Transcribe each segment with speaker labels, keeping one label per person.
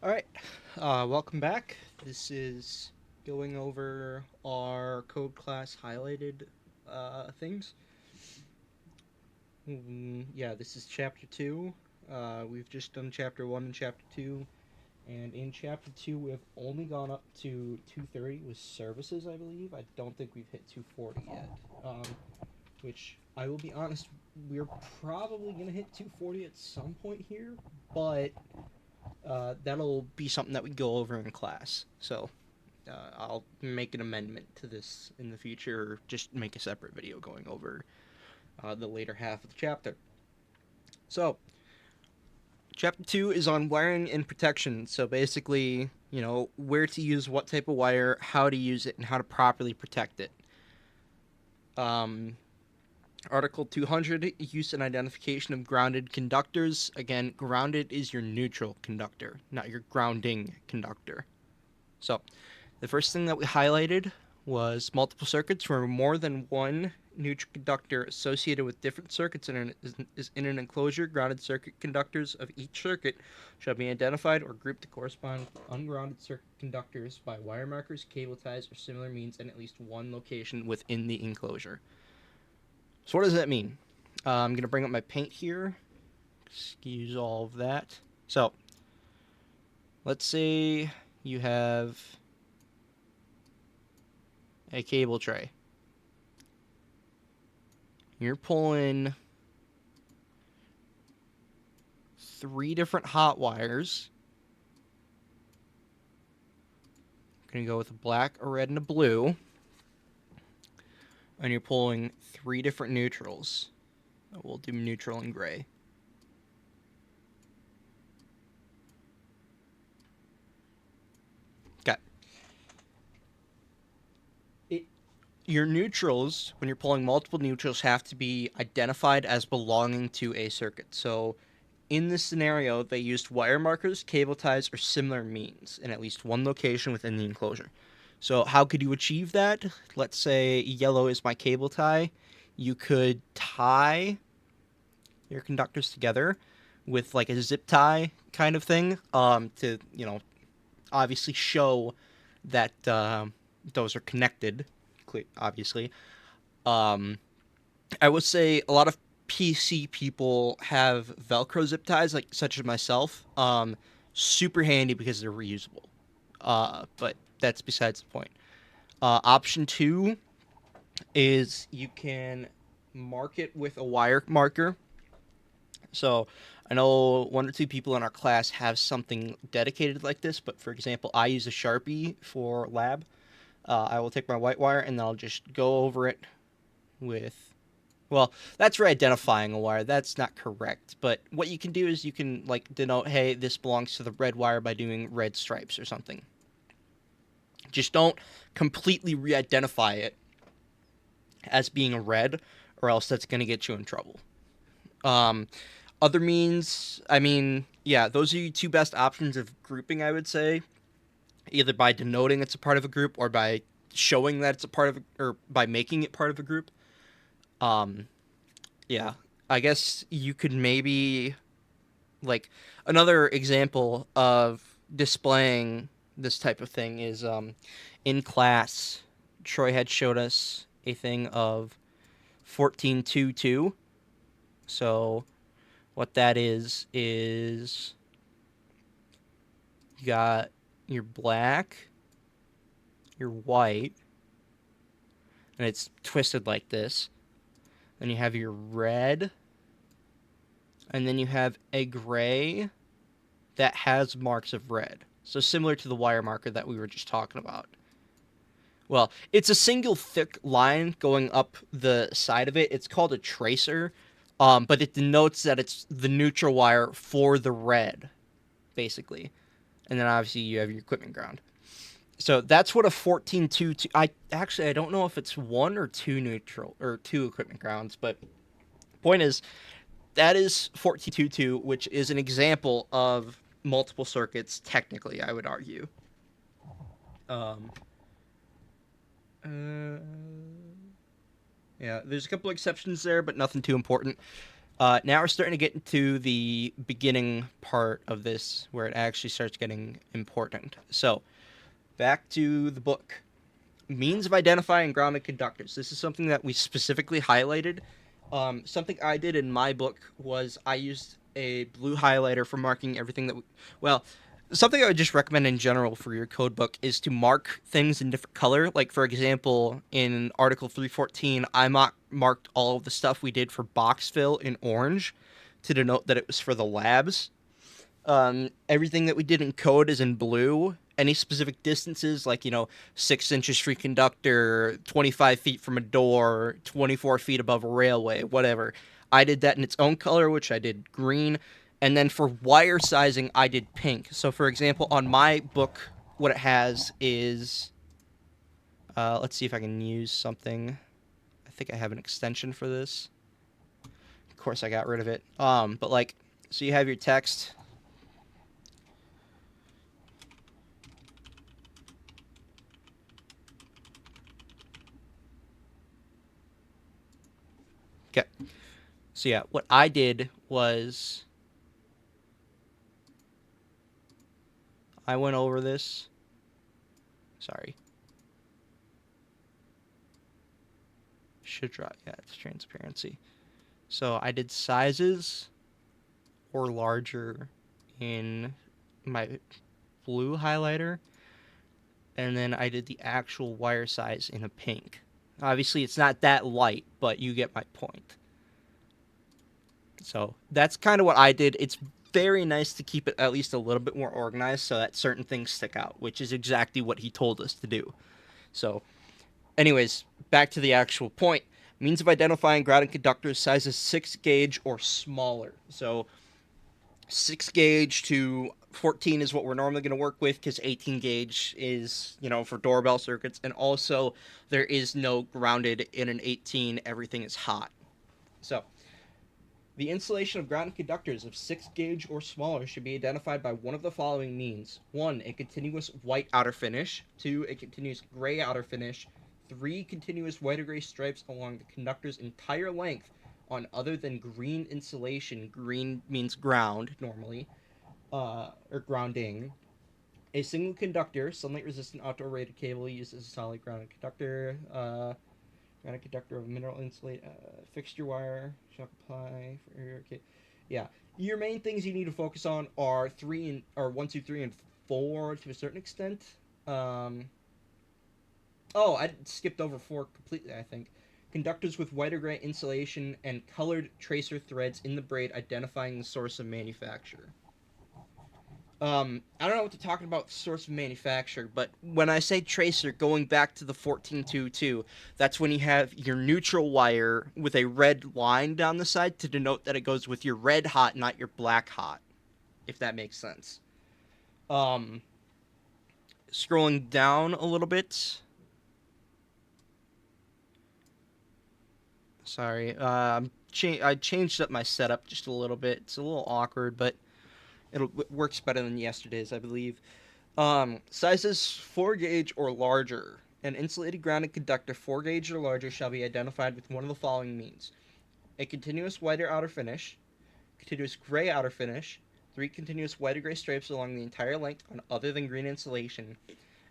Speaker 1: All right, welcome back. This is going over our code class highlighted things. Yeah, this is chapter two. We've just done chapter one and chapter two, and in chapter two we have only gone up to 230 with services, I believe. I don't think we've hit 240 yet. Which I will be honest, we're probably gonna hit 240 at some point here, but that'll be something that we go over in class. So I'll make an amendment to this in the future, or just make a separate video going over the later half of the chapter. So, chapter 2 is on wiring and protection. So, basically, where to use what type of wire, how to use it, and how to properly protect it. Um, Article 200, use and identification of grounded conductors. Again, grounded is your neutral conductor, not your grounding conductor. So, the first thing that we highlighted was multiple circuits where more than one neutral conductor associated with different circuits is in an enclosure. Grounded circuit conductors of each circuit shall be identified or grouped to correspond with ungrounded circuit conductors by wire markers, cable ties, or similar means in at least one location within the enclosure. So what does that mean? I'm going to bring up my paint here. Excuse all of that. So, let's say you have a cable tray. You're pulling three different hot wires. I'm going to go with a black, a red, and a blue. And you're pulling three different neutrals. We'll do neutral and gray. Okay. It, your neutrals, when you're pulling multiple neutrals, have to be identified as belonging to a circuit. So in this scenario, they used wire markers, cable ties, or similar means in at least one location within the enclosure. So how could you achieve that? Let's say yellow is my cable tie. You could tie your conductors together with like a zip tie kind of thing to, obviously show that those are connected, obviously. Um, I would say a lot of PC people have Velcro zip ties, like such as myself. Super handy because they're reusable. But that's besides the point. Option two is you can mark it with a wire marker. So I know one or two people in our class have something dedicated like this, but for example, I use a Sharpie for lab. I will take my white wire and then I'll just go over it with. Well, that's for identifying a wire. That's not correct. But what you can do is you can like denote, hey, this belongs to the red wire by doing red stripes or something. Just don't completely re-identify it as being a red, or else that's going to get you in trouble. Um, Other means, I mean, yeah, those are your two best options of grouping, I would say. Either by denoting it's a part of a group or by showing that it's a part of or by making it part of a group. Um, yeah, I guess you could maybe like another example of displaying this type of thing is in class Troy had showed us a thing of 1422. So what that is you got your black, your white, and it's twisted like this. Then you have your red, and then you have a gray that has marks of red. So similar to the wire marker that we were just talking about. Well, it's a single thick line going up the side of it. It's called a tracer, but it denotes that it's the neutral wire for the red, basically. And then obviously you have your equipment ground. So that's what a 1422. I don't know if it's one or two neutral or two equipment grounds, but point is that is 1422, which is an example of multiple circuits. Technically, I would argue. Um, uh, yeah, there's a couple exceptions there, but nothing too important. Now we're starting to get into the beginning part of this where it actually starts getting important. So, back to the book. Means of identifying grounded conductors. This is something that we specifically highlighted. Something I did in my book was I used a blue highlighter for marking everything that well, something I would just recommend in general for your code book is to mark things in different color. Like, for example, in Article 314, I marked all of the stuff we did for box fill in orange to denote that it was for the labs. Everything that we did in code is in blue. Any specific distances, like, 6 inches free conductor, 25 feet from a door, 24 feet above a railway, whatever. I did that in its own color, which I did green. And then for wire sizing, I did pink. So, for example, on my book, what it has is. Let's see if I can use something. I think I have an extension for this. Of course, I got rid of it. But like, so you have your text. Okay. So yeah, what I did was I went over this. Sorry. Should draw. Yeah, it's transparency. So I did sizes or larger in my blue highlighter, and then I did the actual wire size in a pink. Obviously, it's not that light, but you get my point. So that's kind of what I did. It's very nice to keep it at least a little bit more organized so that certain things stick out, which is exactly what he told us to do. So, anyways, back to the actual point. Means of identifying grounded conductors sizes 6 gauge or smaller. So 6 gauge to 14 is what we're normally going to work with because 18 gauge is, for doorbell circuits. And also, there is no grounded in an 18. Everything is hot. So, the insulation of grounded conductors of 6 gauge or smaller should be identified by one of the following means. 1. A continuous white outer finish. 2. A continuous gray outer finish. 3. Continuous white or gray stripes along the conductor's entire length on other than green insulation. Green means ground, normally, or grounding. A single conductor, sunlight resistant outdoor rated cable used as a solid grounded conductor. Grounded conductor of mineral insulate fixture wire. Shock apply for area. Okay. Yeah. Your main things you need to focus on are 1, 2, 3, and 4 to a certain extent. Oh, I skipped over 4 completely, I think. Conductors with white or gray insulation and colored tracer threads in the braid identifying the source of manufacture. I don't know what to talk about source of manufacture, but when I say tracer, going back to the 1422, that's when you have your neutral wire with a red line down the side to denote that it goes with your red hot, not your black hot, if that makes sense. Um, Scrolling down a little bit. Sorry, I changed up my setup just a little bit. It's a little awkward, but it works better than yesterday's, I believe. Sizes 4 gauge or larger. An insulated grounded conductor 4 gauge or larger shall be identified with one of the following means: a continuous white or outer finish, continuous gray outer finish, 3 continuous white or gray stripes along the entire length on other than green insulation.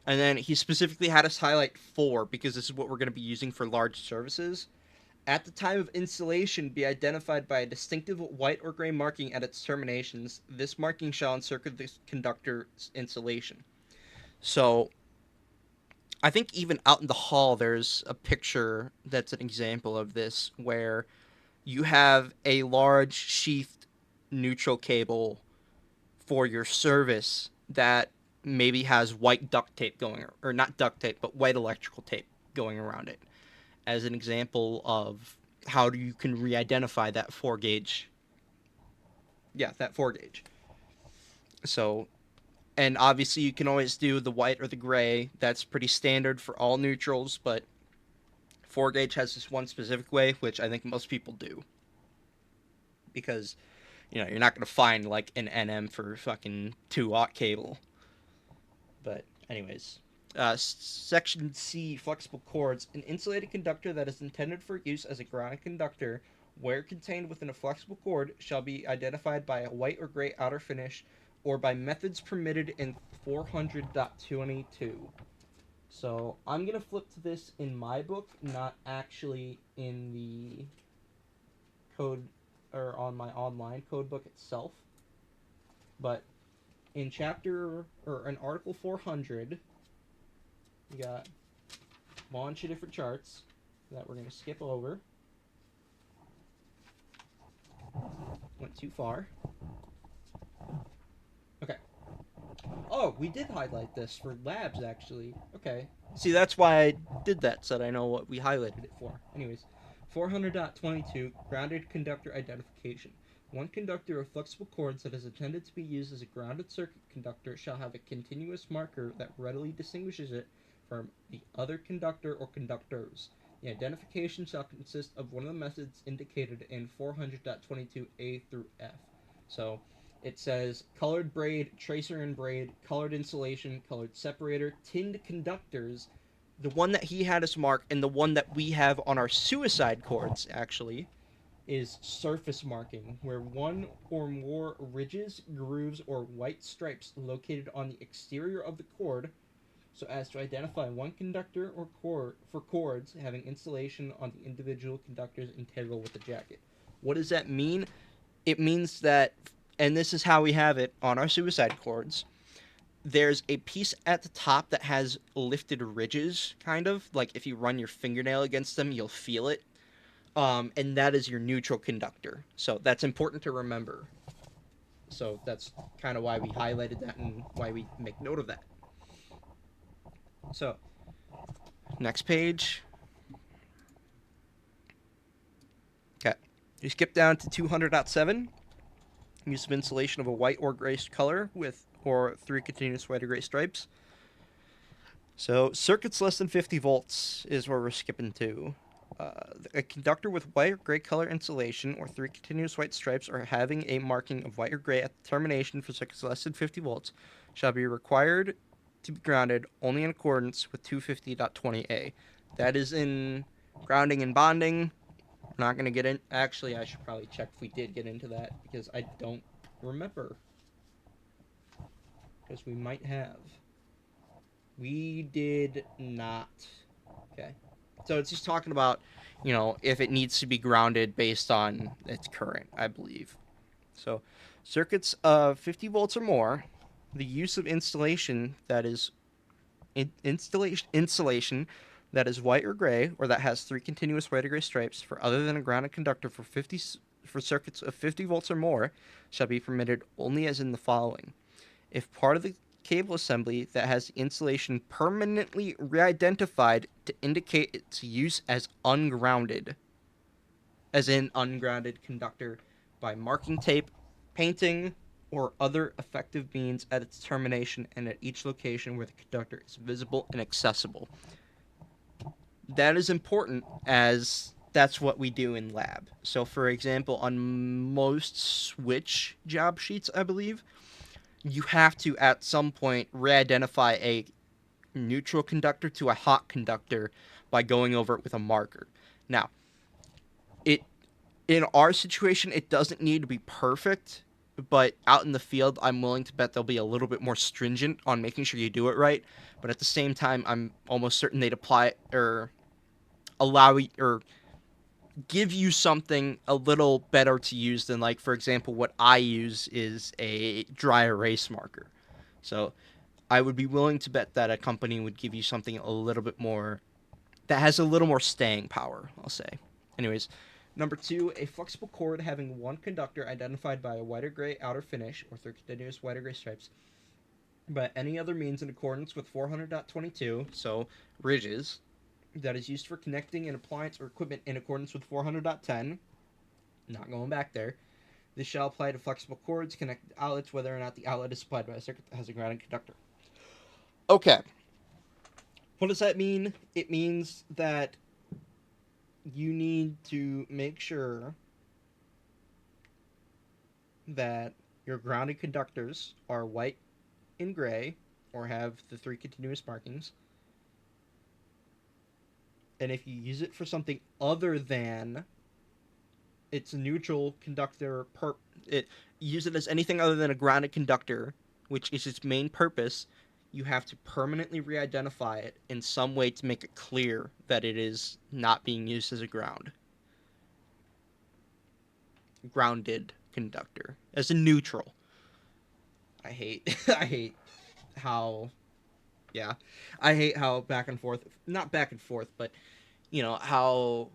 Speaker 1: And then he specifically had us highlight 4 because this is what we're going to be using for large services. At the time of installation, be identified by a distinctive white or gray marking at its terminations. This marking shall encircle the conductor's insulation. So, I think even out in the hall, there's a picture that's an example of this where you have a large sheathed neutral cable for your service that maybe has white duct tape going, or not duct tape, but white electrical tape going around it, as an example of how you can re-identify that 4 gauge. Yeah, that 4 gauge. So, and obviously you can always do the white or the gray. That's pretty standard for all neutrals, but 4 gauge has this one specific way, which I think most people do. Because, you're not going to find like an NM for fucking 2-aught cable. But, anyways. Section C, flexible cords. An insulated conductor that is intended for use as a grounded conductor Wire contained within a flexible cord shall be identified by a white or gray outer finish or by methods permitted in 400.22. So I'm going to flip to this in my book, not actually in the code or on my online code book itself. But in chapter or in article 400, you got a bunch of different charts that we're going to skip over. Went too far. Okay. Oh, we did highlight this for labs, actually. Okay. See, that's why I did that, so that I know what we highlighted it for. Anyways, 400.22, grounded conductor identification. One conductor of flexible cords that is intended to be used as a grounded circuit conductor shall have a continuous marker that readily distinguishes it from the other conductor or conductors. The identification shall consist of one of the methods indicated in 400.22a through F. So, it says colored braid, tracer and braid, colored insulation, colored separator, tinned conductors. The one that he had us mark and the one that we have on our suicide cords, actually, is surface marking, where one or more ridges, grooves, or white stripes located on the exterior of the cord so as to identify one conductor or cord for cords having insulation on the individual conductors integral with the jacket. What does that mean? It means that, and this is how we have it on our suicide cords, there's a piece at the top that has lifted ridges, kind of like if you run your fingernail against them, you'll feel it. And that is your neutral conductor. So that's important to remember. So that's kind of why we highlighted that and why we make note of that. So, next page. Okay. You skip down to 200.7. Use of insulation of a white or gray color with or 3 continuous white or gray stripes. So circuits less than 50 volts is where we're skipping to. A conductor with white or gray color insulation or 3 continuous white stripes or having a marking of white or gray at the termination for circuits less than 50 volts shall be required to be grounded only in accordance with 250.20a. That is in grounding and bonding. We're not going to get in. Actually, I should probably check if we did get into that because I don't remember. Because we might have. We did not. Okay. So it's just talking about, if it needs to be grounded based on its current, I believe. So circuits of 50 volts or more, the use of insulation that is insulation that is white or gray or that has 3 continuous white or gray stripes for other than a grounded conductor for circuits of 50 volts or more shall be permitted only as in the following. If part of the cable assembly that has the insulation permanently re-identified to indicate its use as ungrounded, as in ungrounded conductor, by marking tape, painting, or other effective means at its termination and at each location where the conductor is visible and accessible. That is important as that's what we do in lab. So, for example, on most switch job sheets, I believe, you have to at some point re-identify a neutral conductor to a hot conductor by going over it with a marker. Now, it in our situation it doesn't need to be perfect, but out in the field I'm willing to bet they'll be a little bit more stringent on making sure you do it right. But at the same time, I'm almost certain they'd apply or allow or give you something a little better to use than, like, for example, what I use is a dry erase marker. So I would be willing to bet that a company would give you something a little bit more that has a little more staying power, I'll say. Anyways, number 2, a flexible cord having one conductor identified by a white or gray outer finish or 3 continuous white or gray stripes by any other means in accordance with 400.22, so ridges, that is used for connecting an appliance or equipment in accordance with 400.10, not going back there. This shall apply to flexible cords, connected outlets, whether or not the outlet is supplied by a circuit that has a grounded conductor. Okay. What does that mean? It means that you need to make sure that your grounded conductors are white and gray or have the 3 continuous markings. And if you use it for something other than It's a neutral conductor. It use it as anything other than a grounded conductor, which is its main purpose. You have to permanently re-identify it in some way to make it clear that it is not being used as a grounded conductor, as a neutral. I hate I hate how yeah, I hate how back and forth, not back and forth, but how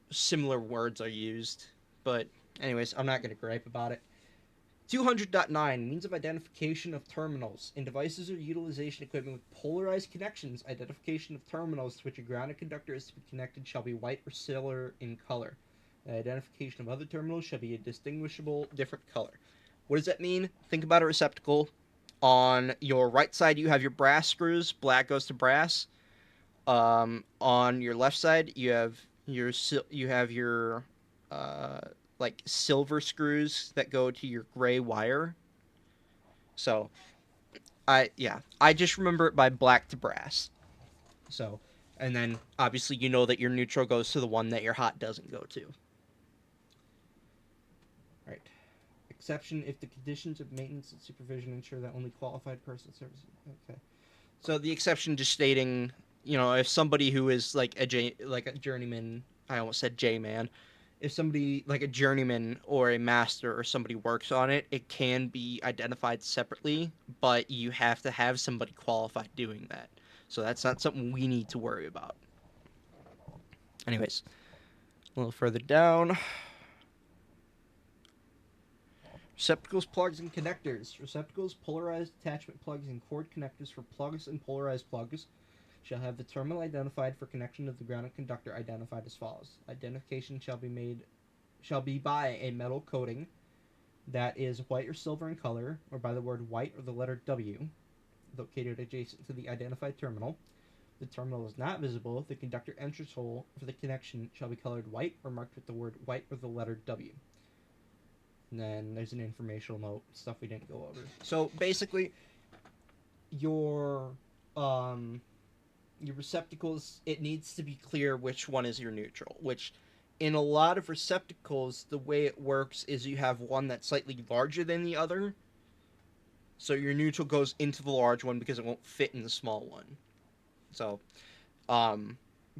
Speaker 1: similar words are used. But anyways, I'm not gonna gripe about it. 200.9 means of identification of terminals in devices or utilization equipment with polarized connections. Identification of terminals to which a grounded conductor is to be connected shall be white or silver in color. The identification of other terminals shall be a distinguishable different color. What does that mean? Think about a receptacle. On your right side, you have your brass screws. Black goes to brass. On your left side, you have your uh, like silver screws that go to your gray wire. So I just remember it by black to brass. So, and then obviously you know that your neutral goes to the one that your hot doesn't go to. Right. Exception if the conditions of maintenance and supervision ensure that only qualified person services. Okay. So the exception just stating, if somebody who is like a journeyman, I almost said J man, if somebody like a journeyman or a master or somebody works on it, it can be identified separately, but you have to have somebody qualified doing that. So that's not something we need to worry about. Anyways, a little further down. Receptacles, plugs, and connectors. Receptacles, polarized attachment plugs, and cord connectors for plugs and polarized plugs shall have the terminal identified for connection of the grounded conductor identified as follows. Identification shall be by a metal coating that is white or silver in color, or by the word white or the letter W, located adjacent to the identified terminal. The terminal is not visible. The conductor entrance hole for the connection shall be colored white or marked with the word white or the letter W. And then there's an informational note, stuff we didn't go over. So basically, your um, your receptacles, it needs to be clear which one is your neutral. Which, in a lot of receptacles, the way it works is you have one that's slightly larger than the other. So your neutral goes into the large one because it won't fit in the small one. So, um,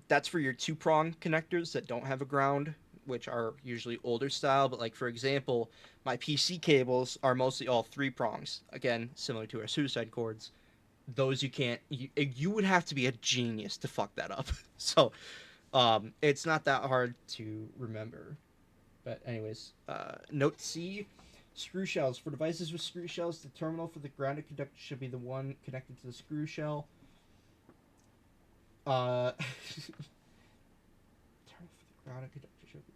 Speaker 1: that's for your two prong connectors that don't have a ground, which are usually older style. But like for example, my PC cables are mostly all three prongs. Again, similar to our suicide cords. Those you would have to be a genius to fuck that up. So, it's not that hard to remember. But anyways, note C. Screw shells. For devices with screw shells, the terminal for the grounded conductor should be the one connected to the screw shell. Uh, terminal for the grounded conductor should be.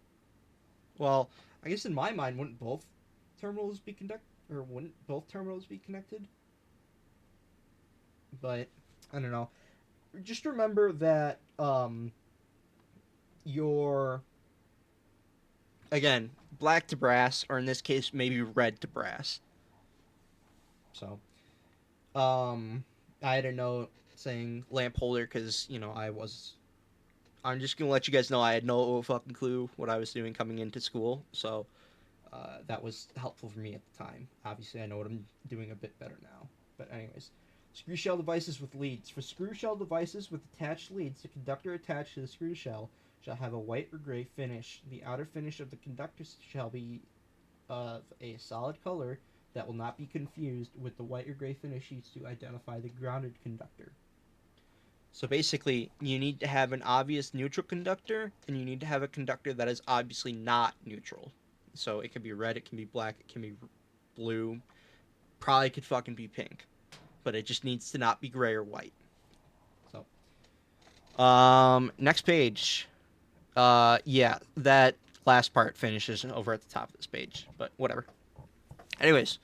Speaker 1: Well, I guess in my mind, wouldn't both terminals be connected? But I don't know. Just remember that your again black to brass, or in this case maybe red to brass. So I had a note saying lamp holder because I'm just gonna let you guys know I had no fucking clue what I was doing coming into school, so that was helpful for me at the time. Obviously, I know what I'm doing a bit better now. But anyways, screw shell devices with leads. For screw shell devices with attached leads, the conductor attached to the screw shell shall have a white or gray finish. The outer finish of the conductor shall be of a solid color that will not be confused with the white or gray finish used to identify the grounded conductor. So basically, you need to have an obvious neutral conductor, and you need to have a conductor that is obviously not neutral. So it can be red, it can be black, it can be blue, probably could fucking be pink, but it just needs to not be gray or white. So, next page. Yeah, that last part finishes over at the top of this page, but whatever. Anyways,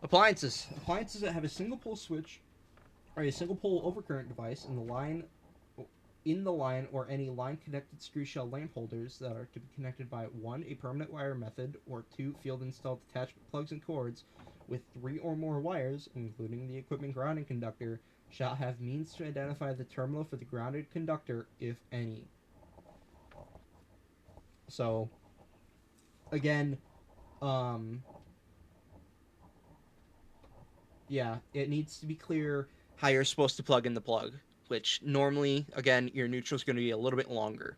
Speaker 1: appliances. Appliances that have a single pole switch or a single pole overcurrent device in the line or any line connected screw shell lamp holders that are to be connected by 1. A permanent wire method, or 2. Field installed attachment plugs and cords with 3 or more wires, including the equipment grounding conductor, shall have means to identify the terminal for the grounded conductor, if any. So, again, um, yeah, it needs to be clear how you're supposed to plug in the plug, which normally, again, your neutral is going to be a little bit longer.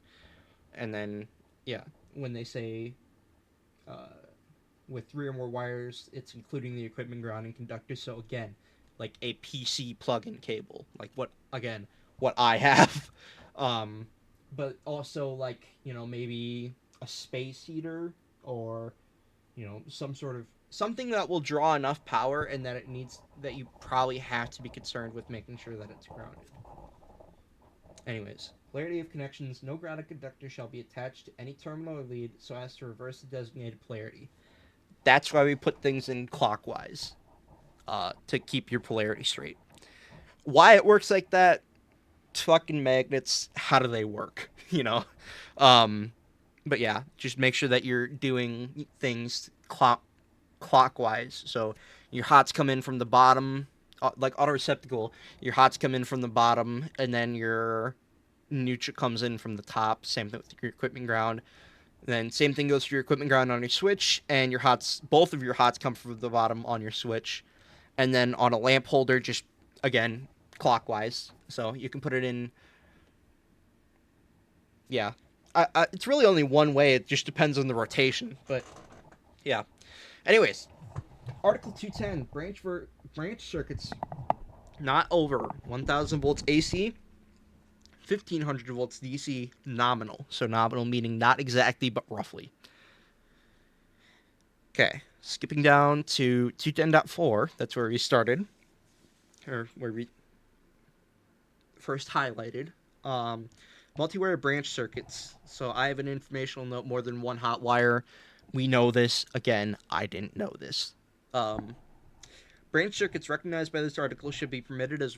Speaker 1: And then, yeah, when they say uh, with three or more wires, it's including the equipment ground and conductor. So again, like a PC plug-in cable, like what I have, um, but also like maybe a space heater or some sort of something that will draw enough power and that it needs that you probably have to be concerned with making sure that it's grounded. Anyways, polarity of connections. No grounded conductor shall be attached to any terminal or lead so as to reverse the designated polarity. That's why we put things in clockwise to keep your polarity straight. Why it works like that? Fucking magnets. How do they work? Um, but yeah, just make sure that you're doing things clockwise. So your hots come in from the bottom, like auto receptacle. Your hots come in from the bottom, and then your neutral comes in from the top. Same thing with your equipment ground. Then same thing goes for your equipment ground on your switch, and your hots. Both of your hots come from the bottom on your switch, and then on a lamp holder, just again clockwise. So you can put it in. Yeah, it's really only one way. It just depends on the rotation, but yeah. Anyways, Article 210 branch circuits not over 1,000 volts AC, 1,500 volts DC nominal. So nominal meaning not exactly but roughly. Okay, skipping down to 210.4. That's where we started, or where we first highlighted. Um, Multi-wire branch circuits. So I have an informational note: more than one hot wire. We know this. Again, I didn't know this. Um, Branch circuits recognized by this article should be permitted as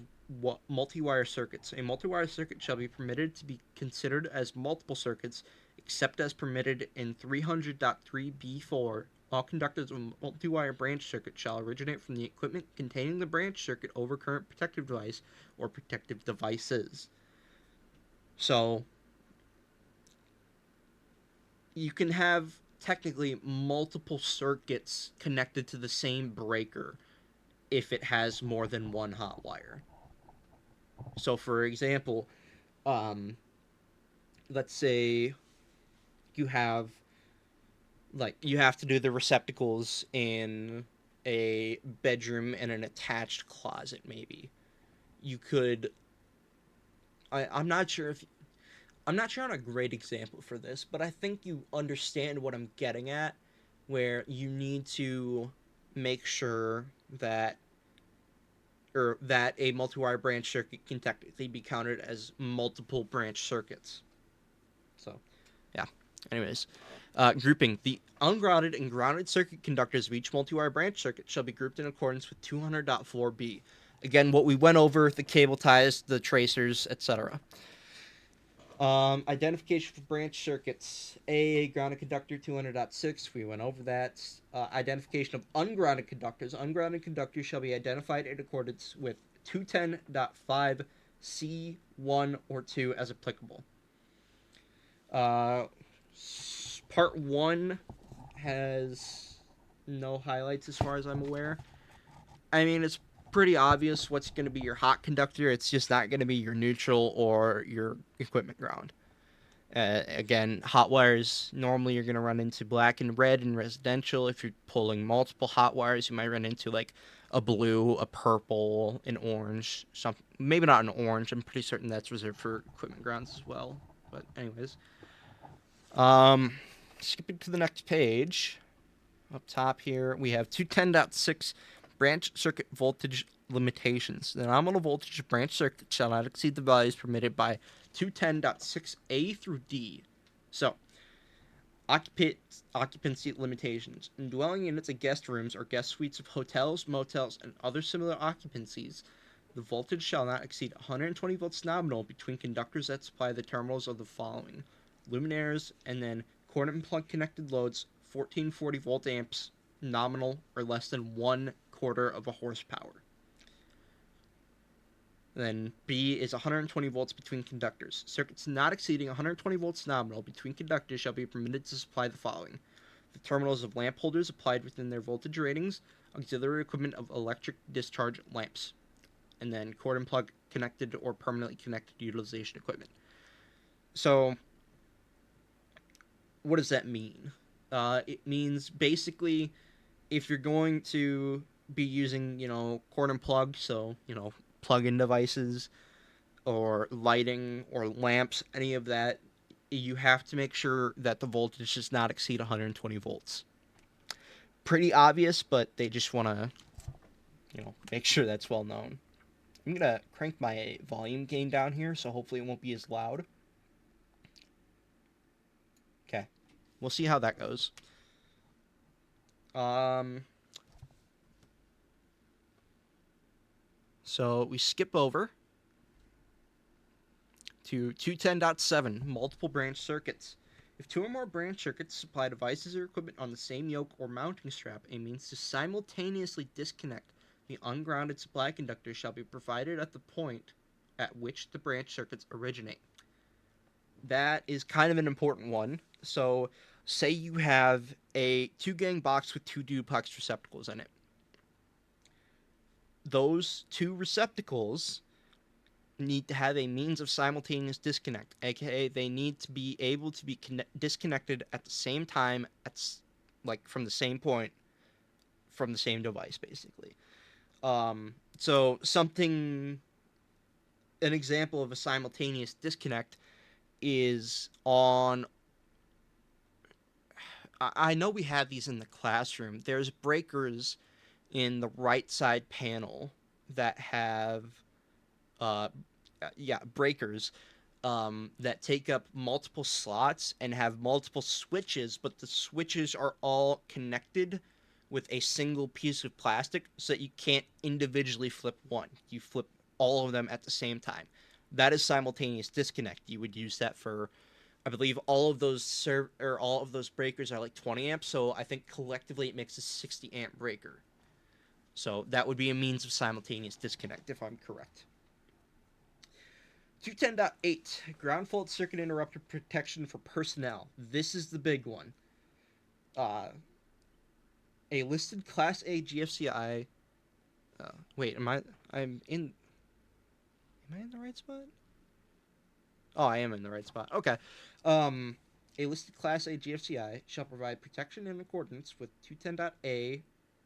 Speaker 1: multi-wire circuits. A multi-wire circuit shall be permitted to be considered as multiple circuits, except as permitted in 300.3b4. All conductors of a multi-wire branch circuit shall originate from the equipment containing the branch circuit overcurrent protective device or protective devices. So you can have technically multiple circuits connected to the same breaker if it has more than one hot wire. So, for example, um, let's say you have you have to do the receptacles in a bedroom and an attached closet. Maybe you could. I'm not sure if I'm not sure on a great example for this, but I think you understand what I'm getting at, where you need to make sure that or that a multi-wire branch circuit can technically be counted as multiple branch circuits. So, yeah. Anyways, grouping. The ungrounded and grounded circuit conductors of each multi-wire branch circuit shall be grouped in accordance with 200.4b. Again, what we went over, the cable ties, the tracers, etc. Identification for branch circuits. A grounded conductor 200.6. We went over that. Identification of ungrounded conductors. Ungrounded conductors shall be identified in accordance with 210.5 C1 or 2 as applicable. Uh, Part 1 has no highlights as far as I'm aware. I mean, it's pretty obvious what's going to be your hot conductor. It's just not going to be your neutral or your equipment ground. Again, hot wires, normally you're going to run into black and red in residential. If you're pulling multiple hot wires, you might run into like a blue, a purple, an orange, something. Maybe not an orange. I'm pretty certain that's reserved for equipment grounds as well. But anyways, um, skipping to the next page. Up top here, we have 210.6 branch circuit voltage limitations. The nominal voltage of branch circuit shall not exceed the values permitted by 210.6a through D. So, occupancy limitations. In dwelling units and guest rooms or guest suites of hotels, motels, and other similar occupancies, the voltage shall not exceed 120 volts nominal between conductors that supply the terminals of the following: luminaires, and then cord and plug connected loads, 1440 volt amps nominal or less than 1/4 of a horsepower. Then B is 120 volts between conductors. Circuits not exceeding 120 volts nominal between conductors shall be permitted to supply the following: the terminals of lamp holders applied within their voltage ratings, auxiliary equipment of electric discharge lamps, and then cord and plug connected or permanently connected utilization equipment. So, what does that mean? It means basically if you're going to be using, cord and plug, so, plug-in devices or lighting or lamps, any of that, you have to make sure that the voltage does not exceed 120 volts. Pretty obvious, but they just want to, make sure that's well known. I'm going to crank my volume gain down here, so hopefully it won't be as loud. Okay. We'll see how that goes. So we skip over to 210.7, multiple branch circuits. If two or more branch circuits supply devices or equipment on the same yoke or mounting strap, a means to simultaneously disconnect the ungrounded supply conductor shall be provided at the point at which the branch circuits originate. That is kind of an important one. So, say you have a 2-gang box with 2 duplex receptacles in it. Those 2 receptacles need to have a means of simultaneous disconnect, aka they need to be able to be disconnected at the same time, from the same point, from the same device, basically. So an example of a simultaneous disconnect is on. I know we have these in the classroom. There's breakers in the right side panel that have breakers that take up multiple slots and have multiple switches, but the switches are all connected with a single piece of plastic so that you can't individually flip one. You flip all of them at the same time. That is simultaneous disconnect. You would use that for, I believe, all of those breakers are like 20 amps, so I think collectively it makes a 60 amp breaker. So that would be a means of simultaneous disconnect, if I'm correct. 210.8, ground fault circuit interrupter protection for personnel. This is the big one. A listed Class A GFCI. Wait, am I in the right spot? Oh, I am in the right spot. Okay. A listed Class A GFCI shall provide protection in accordance with 210.A,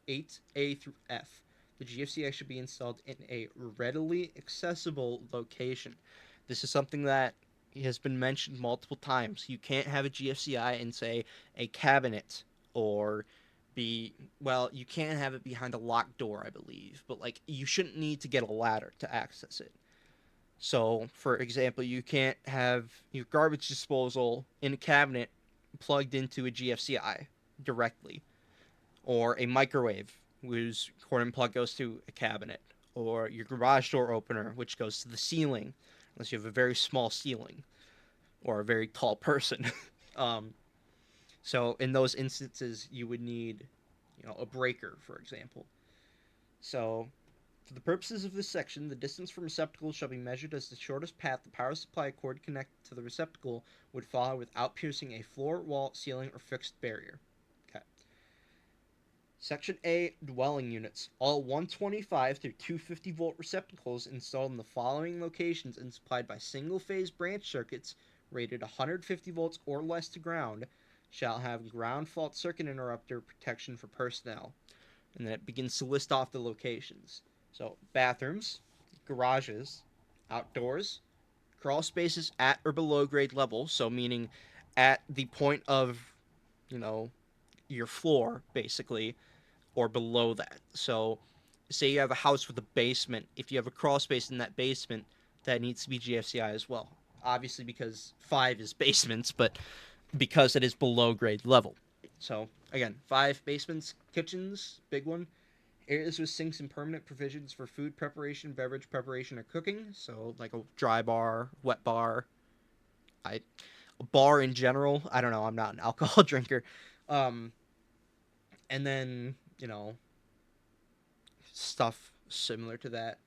Speaker 1: 8A through F. The GFCI should be installed in a readily accessible location. This is something that has been mentioned multiple times. You can't have a GFCI in, say, a cabinet or you can have it behind a locked door, I believe, but you shouldn't need to get a ladder to access it. So, for example, you can't have your garbage disposal in a cabinet plugged into a GFCI directly, or a microwave whose cord and plug goes to a cabinet, or your garage door opener, which goes to the ceiling, unless you have a very small ceiling or a very tall person. So in those instances, you would need, a breaker, for example. So, for the purposes of this section, the distance from receptacles shall be measured as the shortest path the power supply cord connected to the receptacle would follow without piercing a floor, wall, ceiling, or fixed barrier. Okay. Section A, dwelling units. All 125 through 250 volt receptacles installed in the following locations and supplied by single-phase branch circuits rated 150 volts or less to ground shall have ground fault circuit interrupter protection for personnel. And then it begins to list off the locations. So, bathrooms, garages, outdoors, crawl spaces at or below grade level, so meaning at the point of, your floor, basically, or below that. So, say you have a house with a basement. If you have a crawl space in that basement, that needs to be GFCI as well. Obviously, because 5 is basements, but because it is below grade level. So, again, 5 basements, kitchens, big one. Areas with sinks and permanent provisions for food preparation, beverage preparation, or cooking. So, like a dry bar, wet bar. A bar in general. I don't know. I'm not an alcohol drinker. And then, stuff similar to that.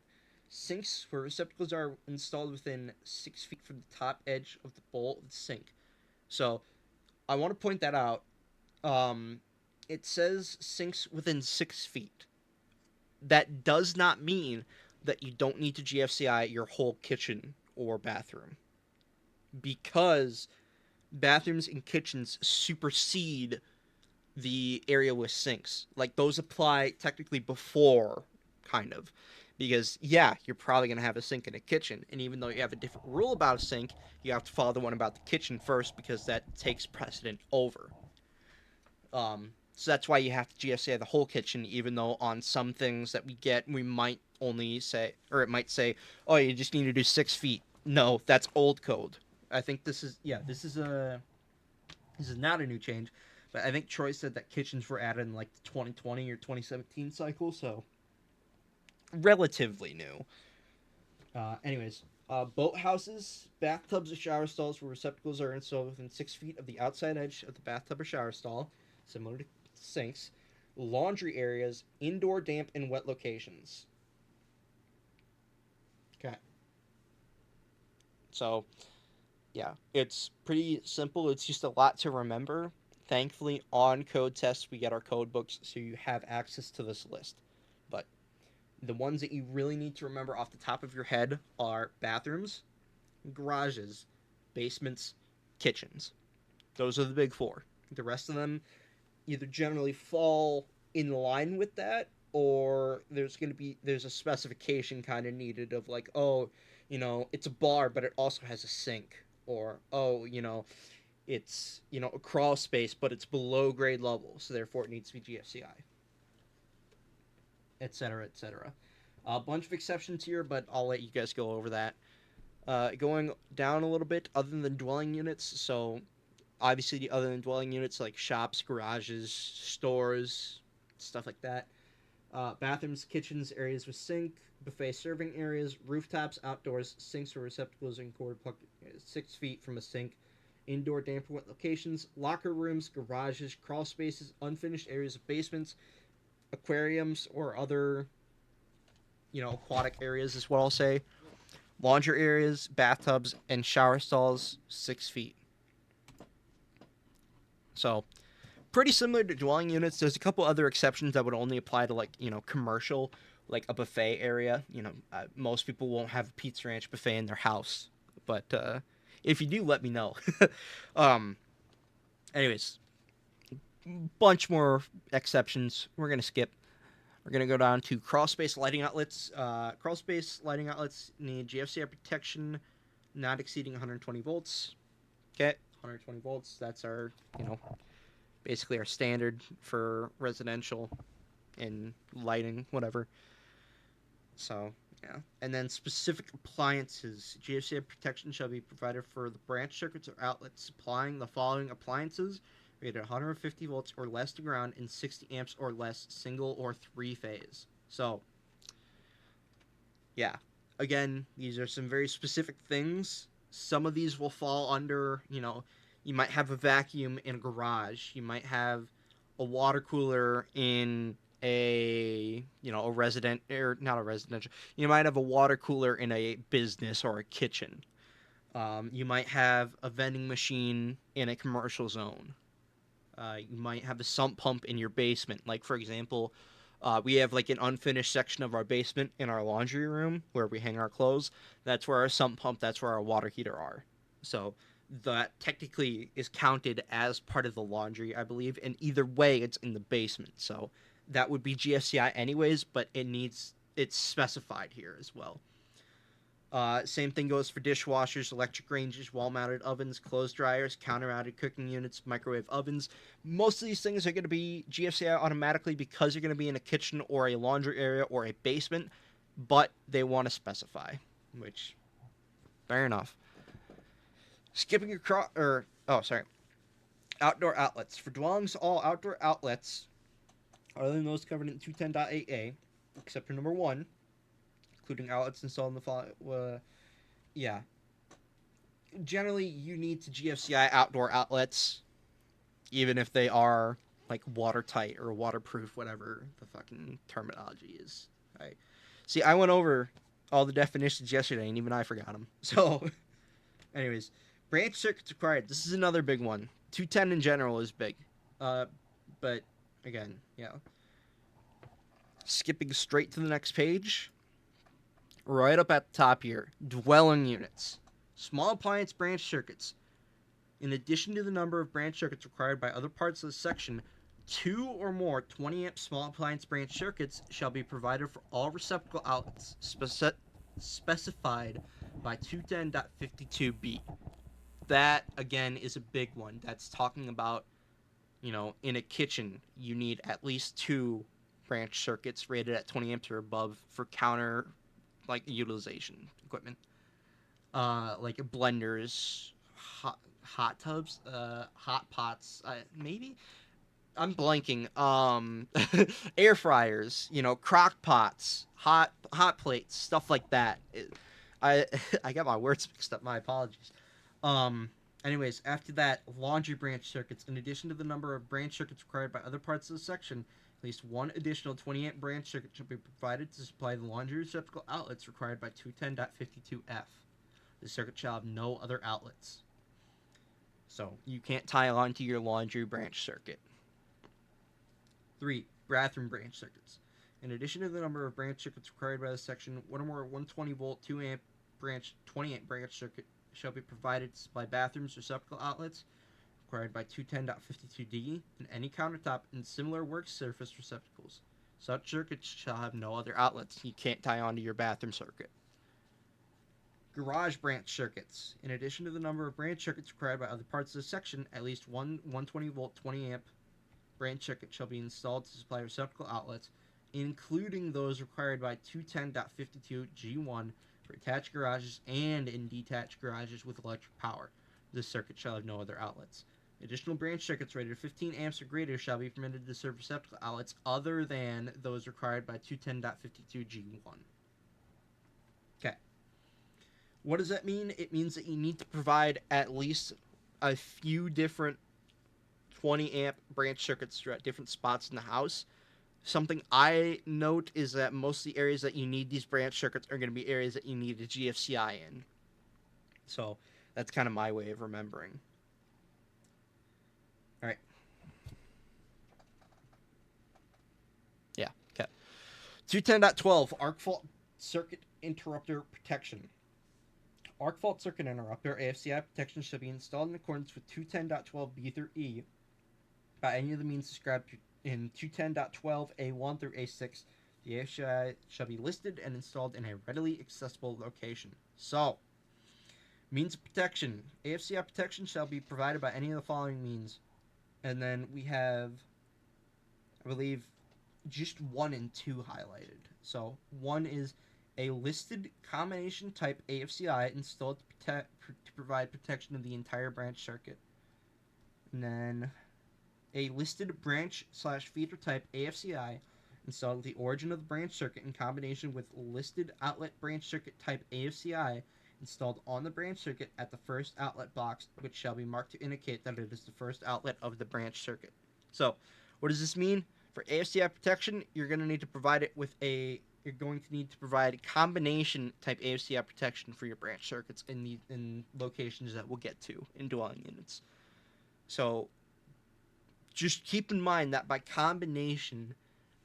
Speaker 1: Sinks where receptacles are installed within 6 feet from the top edge of the bowl of the sink. So, I want to point that out. Um, it says sinks within 6 feet. That does not mean that you don't need to GFCI your whole kitchen or bathroom, because bathrooms and kitchens supersede the area with sinks. Like, those apply technically before, kind of. Because, yeah, you're probably going to have a sink in a kitchen. And even though you have a different rule about a sink, you have to follow the one about the kitchen first, because that takes precedent over. So that's why you have to GSA the whole kitchen, even though on some things that we get, we might only say, or it might say, oh, you just need to do 6 feet. No, that's old code. I think this is not a new change, but I think Troy said that kitchens were added in like the 2020 or 2017 cycle, so relatively new. Boathouses, bathtubs, or shower stalls where receptacles are installed within 6 feet of the outside edge of the bathtub or shower stall, similar to sinks. Laundry areas, indoor damp and wet locations. Okay. So, yeah, it's pretty simple. It's just a lot to remember. Thankfully, on code tests, we get our code books, so you have access to this list. But the ones that you really need to remember off the top of your head are bathrooms, garages, basements, kitchens. Those are the big four. The rest of them either generally fall in line with that, or there's a specification kind of needed of like, oh, it's a bar but it also has a sink, or oh, it's a crawl space but it's below grade level, so therefore it needs to be GFCI, etc., etc. A bunch of exceptions here, but I'll let you guys go over that. Going down a little bit, other than dwelling units, so obviously the other than dwelling units like shops, garages, stores, stuff like that. Bathrooms, kitchens, areas with sink, buffet serving areas, rooftops, outdoors, sinks or receptacles and cord plug 6 feet from a sink, indoor damp and wet locations, locker rooms, garages, crawl spaces, unfinished areas of basements, aquariums or other aquatic areas is what I'll say. Laundry areas, bathtubs, and shower stalls 6 feet. So pretty similar to dwelling units. There's a couple other exceptions that would only apply to like commercial, like a buffet area. Most people won't have a Pizza Ranch buffet in their house, but if you do, let me know. um, anyways, bunch more exceptions. We're gonna skip. We're gonna go down to crawl space lighting outlets. Crawl space lighting outlets need GFCI protection, not exceeding 120 volts. Okay, 120 volts. That's our basically our standard for residential and lighting, whatever. So, yeah. And then specific appliances. GFCI protection shall be provided for the branch circuits or outlets supplying the following appliances rated 150 volts or less to ground and 60 amps or less, single or three phase. So, yeah. Again, these are some very specific things. Some of these will fall under, you might have a vacuum in a garage. You might have a water cooler in a resident, or not a residential. You might have a water cooler in a business or a kitchen. You might have a vending machine in a commercial zone. You might have a sump pump in your basement. Like, for example, we have like an unfinished section of our basement in our laundry room where we hang our clothes. That's where our sump pump, that's where our water heater are. So that technically is counted as part of the laundry, I believe. And either way, it's in the basement. So that would be GFCI anyways, but it's specified here as well. Same thing goes for dishwashers, electric ranges, wall-mounted ovens, clothes dryers, counter-mounted cooking units, microwave ovens. Most of these things are going to be GFCI automatically because you're going to be in a kitchen or a laundry area or a basement, but they want to specify, which, fair enough. Skipping across, outdoor outlets. For dwellings, all outdoor outlets, other than those covered in 210.8a, except for number 1, including outlets installed in the following, yeah, generally you need to GFCI outdoor outlets, even if they are like watertight or waterproof, whatever the fucking terminology is. Right? See, I went over all the definitions yesterday, and even I forgot them. So, anyways, branch circuits required. This is another big one. 210 in general is big. Uh, but again, yeah. Skipping straight to the next page, right up at the top here, dwelling units. Small appliance branch circuits. In addition to the number of branch circuits required by other parts of the section, 2 or more 20 amp small appliance branch circuits shall be provided for all receptacle outlets specified by 210.52b. That, again, is a big one. That's talking about, in a kitchen, you need at least 2 branch circuits rated at 20 amps or above for counter, utilization equipment. Like blenders, hot tubs, hot pots, maybe. I'm blanking. Air fryers, crock pots, hot plates, stuff like that. I I got my words mixed up. My apologies. Um. Anyways, after that, laundry branch circuits. In addition to the number of branch circuits required by other parts of the section, at least one additional 20 amp branch circuit shall be provided to supply the laundry receptacle outlets required by 210.52f. The circuit shall have no other outlets. So you can't tie on to your laundry branch circuit. 3. Bathroom branch circuits. In addition to the number of branch circuits required by this section, one or more 120 volt 2 amp branch 20 amp branch circuit shall be provided to supply bathrooms receptacle outlets required by 210.52d and any countertop and similar work surface receptacles. Such circuits shall have no other outlets. You can't tie onto your bathroom circuit. Garage branch circuits. In addition to the number of branch circuits required by other parts of the section, at least one 120 volt 20 amp branch circuit shall be installed to supply receptacle outlets, including those required by 210.52G1 for attached garages and in detached garages with electric power. This circuit shall have no other outlets. Additional branch circuits rated 15 amps or greater shall be permitted to serve receptacle outlets other than those required by 210.52G1. Okay. What does that mean? It means that you need to provide at least a few different 20 amp branch circuits at different spots in the house. Something I note is that most of the areas that you need these branch circuits are going to be areas that you need a GFCI in. So that's kind of my way of remembering. All right. Yeah. Okay. 210.12 arc fault circuit interrupter protection. Arc fault circuit interrupter AFCI protection shall be installed in accordance with 210.12b through E by any of the means described in 210.12a1 through a6. The AFCI shall be listed and installed in a readily accessible location. So, means of protection. AFCI protection shall be provided by any of the following means. And then we have, I believe, just 1 and 2 highlighted. So, 1 is a listed combination type AFCI installed to provide protection of the entire branch circuit. And then a listed branch/feeder type AFCI installed at the origin of the branch circuit in combination with listed outlet branch circuit type AFCI installed on the branch circuit at the first outlet box, which shall be marked to indicate that it is the first outlet of the branch circuit. So, what does this mean? For AFCI protection, you're going to need to provide combination type AFCI protection for your branch circuits in locations that we'll get to in dwelling units. So just keep in mind that by combination,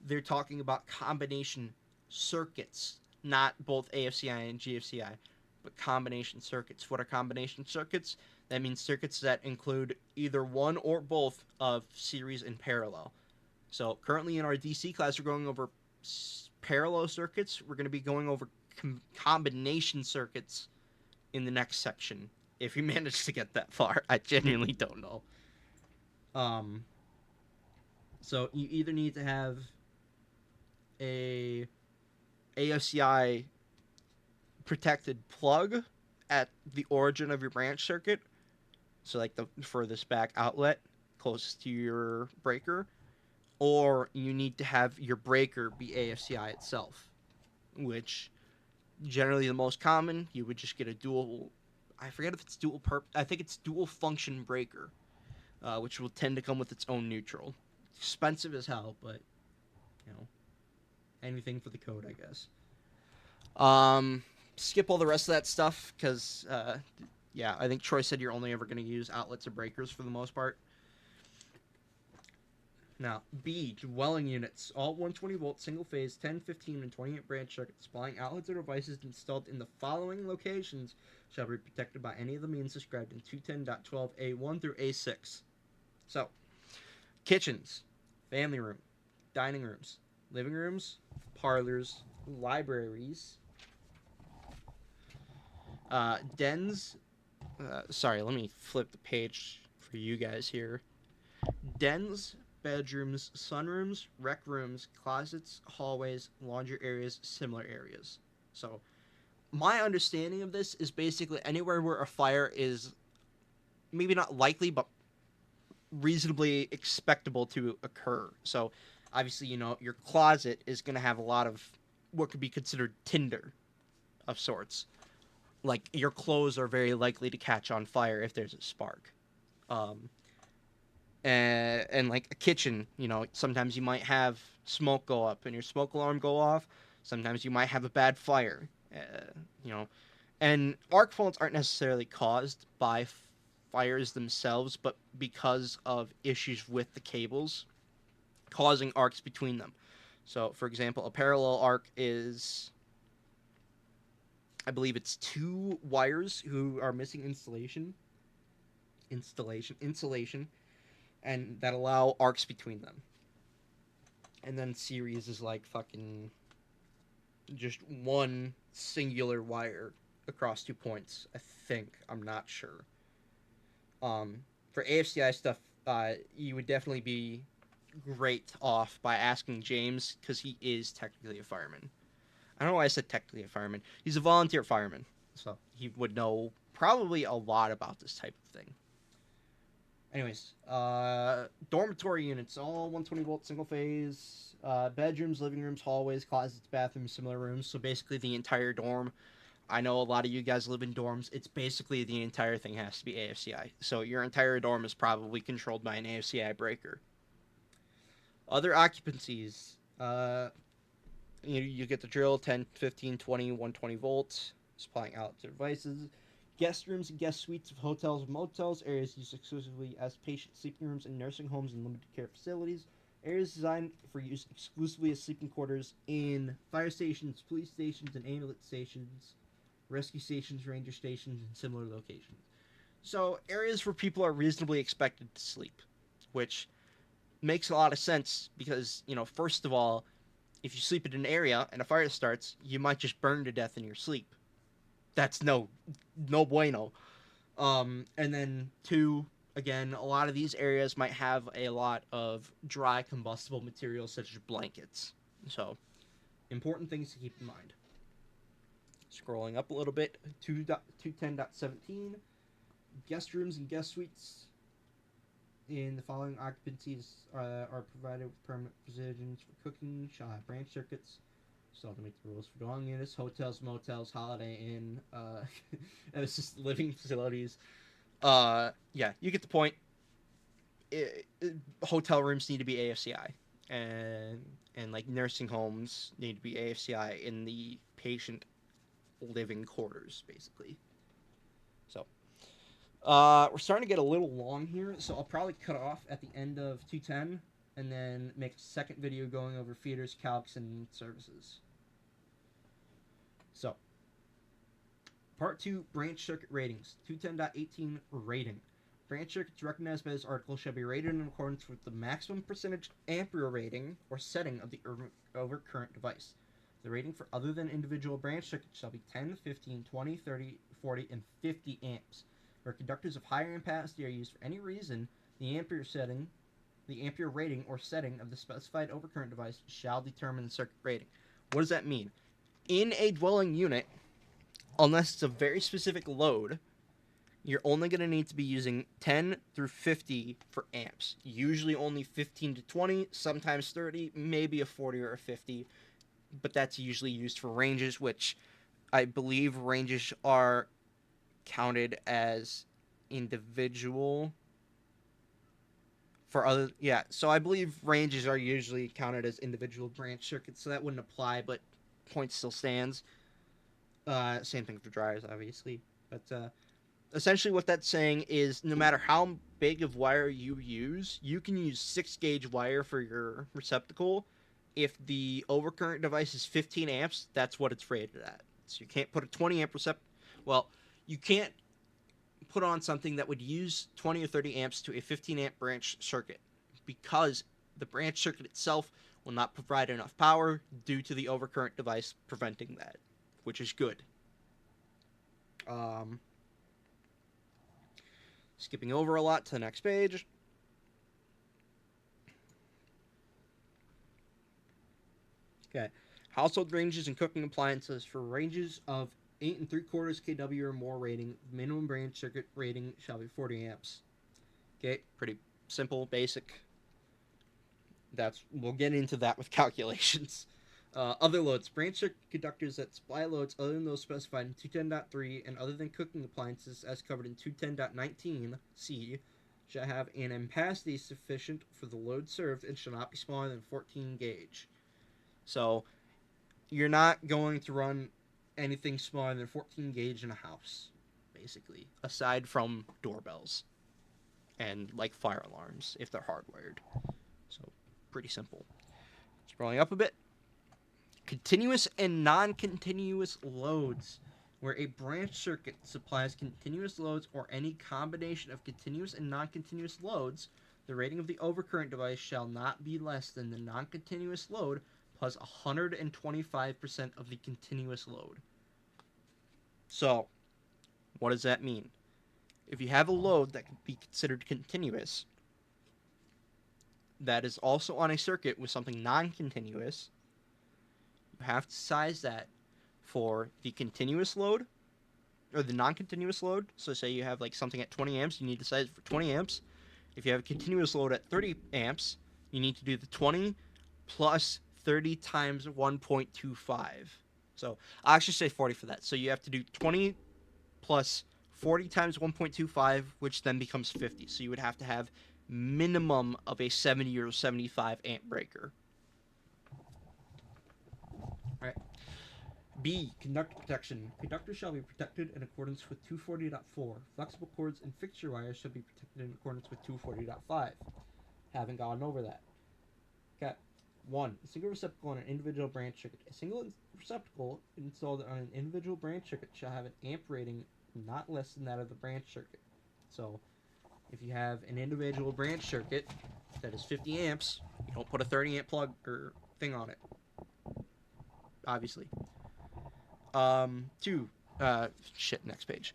Speaker 1: they're talking about combination circuits, not both AFCI and GFCI, but combination circuits. What are combination circuits? That means circuits that include either one or both of series and parallel. So currently in our DC class, we're going over parallel circuits. We're going to be going over combination circuits in the next section. If you manage to get that far, I genuinely don't know. So you either need to have a AFCI protected plug at the origin of your branch circuit, so like the furthest back outlet closest to your breaker, or you need to have your breaker be AFCI itself, which generally the most common, you would just get a dual, I forget if it's I think it's dual function breaker, which will tend to come with its own neutral. Expensive as hell, but anything for the code, I guess. Skip all the rest of that stuff because, I think Troy said you're only ever going to use outlets or breakers for the most part. Now, B, dwelling units. All 120 volt single phase 10, 15, and 28 branch circuits supplying outlets or devices installed in the following locations shall be protected by any of the means described in 210.12a1 through a6. So, kitchens, family room, dining rooms, living rooms, parlors, libraries, dens. Sorry, let me flip the page for you guys here. Dens, bedrooms, sunrooms, rec rooms, closets, hallways, laundry areas, similar areas. So, my understanding of this is basically anywhere where a fire is maybe not likely, but reasonably expectable to occur. So, obviously, your closet is going to have a lot of what could be considered tinder of sorts. Like, your clothes are very likely to catch on fire if there's a spark. Um, and like a kitchen, sometimes you might have smoke go up and your smoke alarm go off. Sometimes you might have a bad fire, you know. And arc faults aren't necessarily caused by fires themselves, but because of issues with the cables causing arcs between them. So, for example, a parallel arc is, I believe it's two wires who are missing insulation, and that allow arcs between them. And then series is like fucking just one singular wire across 2 points. I think, I'm not sure. For AFCI stuff, you would definitely be great off by asking James because he is technically a fireman. I don't know why I said technically a fireman. He's a volunteer fireman, so he would know probably a lot about this type of thing. Anyways, dormitory units, all 120 volt single phase, bedrooms, living rooms, hallways, closets, bathrooms, similar rooms. So basically the entire dorm. I know a lot of you guys live in dorms. It's basically the entire thing has to be AFCI. So your entire dorm is probably controlled by an AFCI breaker. Other occupancies, you get the drill: 10, 15, 20, 120 volts, supplying out to devices. Guest rooms and guest suites of hotels and motels, areas used exclusively as patient sleeping rooms in nursing homes and limited care facilities, areas designed for use exclusively as sleeping quarters in fire stations, police stations, and ambulance stations, rescue stations, ranger stations, and similar locations. So, areas where people are reasonably expected to sleep, which makes a lot of sense because, first of all, if you sleep in an area and a fire starts, you might just burn to death in your sleep. That's no bueno. And then two, again, a lot of these areas might have a lot of dry combustible materials such as blankets. So, important things to keep in mind. Scrolling up a little bit, 210.17, guest rooms and guest suites in the following occupancies are provided with permanent provisions for cooking, shall have branch circuits. Still have to make the rules for dwelling units, hotels, motels, Holiday Inn, assisted living facilities. Yeah, you get the point. Hotel rooms need to be AFCI, and like nursing homes need to be AFCI in the patient living quarters, basically. So, we're starting to get a little long here, so I'll probably cut off at the end of 210 and then make a second video going over feeders, calcs, and services. So, Part 2, Branch Circuit Ratings. 210.18 Rating. Branch circuits recognized by this article shall be rated in accordance with the maximum percentage ampere rating or setting of the overcurrent device. The rating for other than individual branch circuits shall be 10, 15, 20, 30, 40, and 50 amps. Where conductors of higher ampacity are used for any reason, the ampere rating or setting of the specified overcurrent device shall determine the circuit rating. What does that mean? In a dwelling unit, unless it's a very specific load, you're only going to need to be using 10 through 50 for amps. Usually only 15 to 20, sometimes 30, maybe a 40 or a 50. But that's usually used for ranges, which I believe ranges are counted as individual. So I believe ranges are usually counted as individual branch circuits, so that wouldn't apply, but point still stands. Same thing for dryers, obviously. But Essentially, what that's saying is no matter how big of wire you use, you can use 6 gauge wire for your receptacle. If the overcurrent device is 15 amps, that's what it's rated at. So you can't put a 20 amp Well, you can't put on something that would use 20 or 30 amps to a 15 amp branch circuit because the branch circuit itself will not provide enough power due to the overcurrent device preventing that, which is good. Um, Skipping over a lot to the next page. Okay. Household ranges and cooking appliances for ranges of 8 3/4 kW or more rating. Minimum branch circuit rating shall be 40 amps. Okay, pretty simple, basic. We'll get into that with calculations. Other loads. Branch circuit conductors that supply loads other than those specified in 210.3 and other than cooking appliances as covered in 210.19c shall have an ampacity sufficient for the load served and shall not be smaller than 14 gauge. So you're not going to run anything smaller than 14 gauge in a house, basically, aside from doorbells and like fire alarms if they're hardwired. So pretty simple. Scrolling up a bit. Continuous and non-continuous loads, where a branch circuit supplies continuous loads or any combination of continuous and non-continuous loads, the rating of the overcurrent device shall not be less than the non-continuous load plus 125% of the continuous load. So, what does that mean? If you have a load that can be considered continuous, that is also on a circuit with something non-continuous, you have to size that for the continuous load or the non-continuous load. So say you have like something at 20 amps, you need to size it for 20 amps. If you have a continuous load at 30 amps, you need to do the 20 plus 30 times 1.25. So I'll actually say 40 for that. So you have to do 20 plus 40 times 1.25, which then becomes 50. So you would have to have minimum of a 70 or 75 amp breaker. All right. B. Conductor protection. Conductors shall be protected in accordance with 240.4. Flexible cords and fixture wires shall be protected in accordance with 240.5. Haven't gone over that. Okay. 1. A single receptacle on an individual branch circuit. A single receptacle installed on an individual branch circuit shall have an amp rating not less than that of the branch circuit. So, if you have an individual branch circuit that is 50 amps, you don't put a 30 amp plug or thing on it. Obviously. 2. Next page.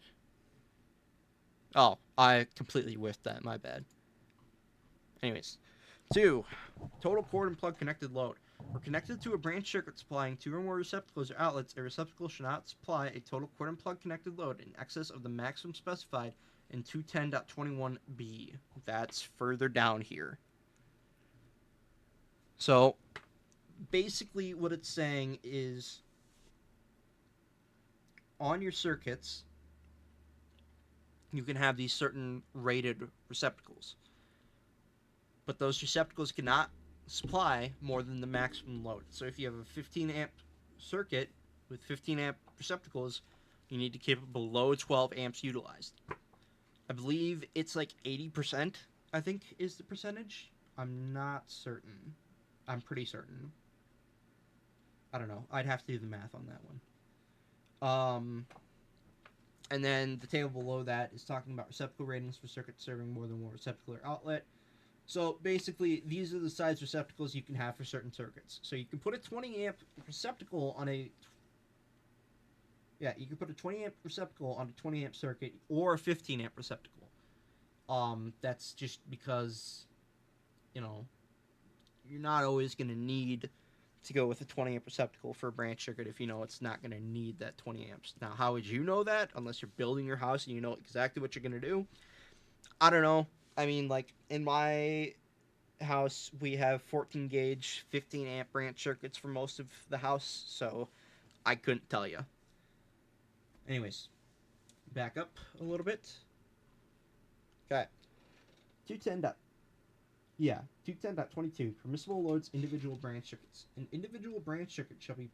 Speaker 1: Oh, I completely whiffed that. My bad. Anyways. 2. Total cord and plug connected load. We're connected to a branch circuit supplying 2 or more receptacles or outlets. A receptacle should not supply a total cord and plug connected load in excess of the maximum specified in 210.21b. That's further down here. So, basically what it's saying is on your circuits, you can have these certain rated receptacles. But those receptacles cannot supply more than the maximum load. So if you have a 15 amp circuit with 15 amp receptacles, you need to keep it below 12 amps utilized. I believe it's like 80%, I think, is the percentage. I'm not certain. I'm pretty certain. I don't know. I'd have to do the math on that one. And then the table below that is talking about receptacle ratings for circuits serving more than one receptacle or outlet. So basically, these are the size receptacles you can have for certain circuits. So you can put a 20 amp receptacle on a... Yeah, you can put a 20 amp receptacle on a 20 amp circuit or a 15 amp receptacle. That's just because, you know, you're not always going to need to go with a 20 amp receptacle for a branch circuit if you know it's not going to need that 20 amps. Now, how would you know that unless you're building your house and you know exactly what you're going to do? I don't know. I mean, like, in my house, we have 14 gauge, 15 amp branch circuits for most of the house, so I couldn't tell you. Anyways, back up a little bit. Okay. 210.22. Permissible loads individual branch circuits. An individual branch circuit shall be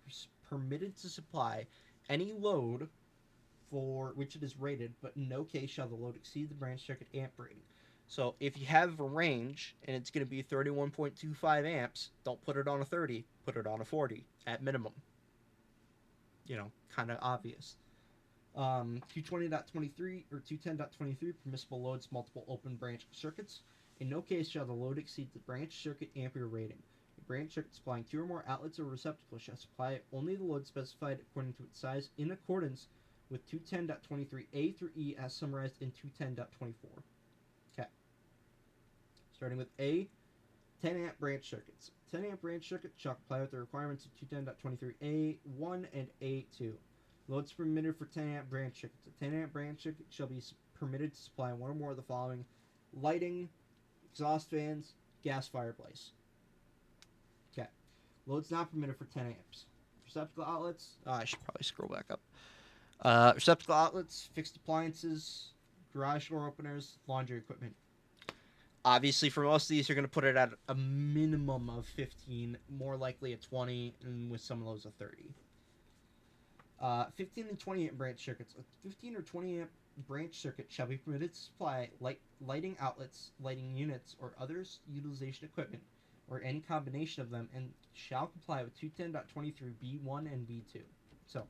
Speaker 1: permitted to supply any load for which it is rated, but in no case shall the load exceed the branch circuit amp rating. So if you have a range and it's going to be 31.25 amps, don't put it on a 30, put it on a 40 at minimum. Kind of obvious. 220.23 or 210.23 permissible loads multiple open branch circuits. In no case shall the load exceed the branch circuit ampere rating. A branch circuit supplying 2 or more outlets or receptacles shall supply only the load specified according to its size in accordance with 210.23a through E as summarized in 210.24. Okay. Starting with A, 10 amp branch circuits. 10 amp branch circuit shall comply with the requirements of 210.23a1 and a2. Loads permitted for 10 amp branch circuits. A 10 amp branch circuit shall be permitted to supply one or more of the following: lighting, exhaust fans, gas fireplace. Okay. Loads not permitted for 10 amps. Receptacle outlets. I should probably scroll back up. Receptacle outlets, fixed appliances, garage door openers, laundry equipment. Obviously, for most of these, you're going to put it at a minimum of 15, more likely a 20, and with some of those a 30. 15 and 20 amp branch circuits. A 15 or 20 amp branch circuit shall be permitted to supply lighting outlets, lighting units, or others utilization equipment, or any combination of them, and shall comply with 210.23b1 and b2. So,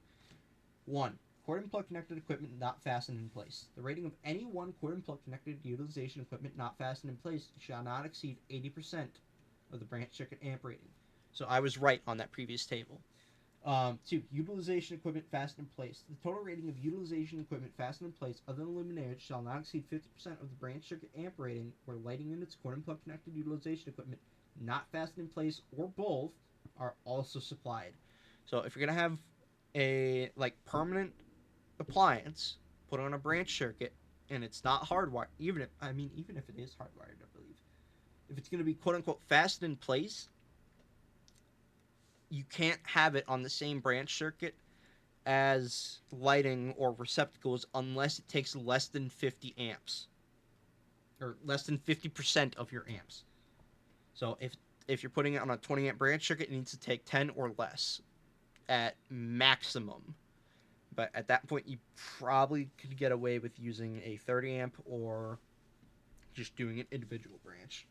Speaker 1: 1. Cord and plug connected equipment not fastened in place. The rating of any one cord and plug connected utilization equipment not fastened in place shall not exceed 80% of the branch circuit amp rating. So I was right on that previous table. 2. Utilization equipment fastened in place. The total rating of utilization equipment fastened in place other than luminaires shall not exceed 50% of the branch circuit amp rating where lighting units, cord and plug connected utilization equipment not fastened in place or both are also supplied. So if you're going to have a permanent appliance put on a branch circuit and it's not hardwired, even if it is hardwired, I believe, if it's going to be quote unquote fastened in place, you can't have it on the same branch circuit as lighting or receptacles unless it takes less than 50 amps or less than 50% of your amps. So if you're putting it on a 20 amp branch circuit, it needs to take 10 or less at maximum. But at that point, you probably could get away with using a 30 amp or just doing an individual branch.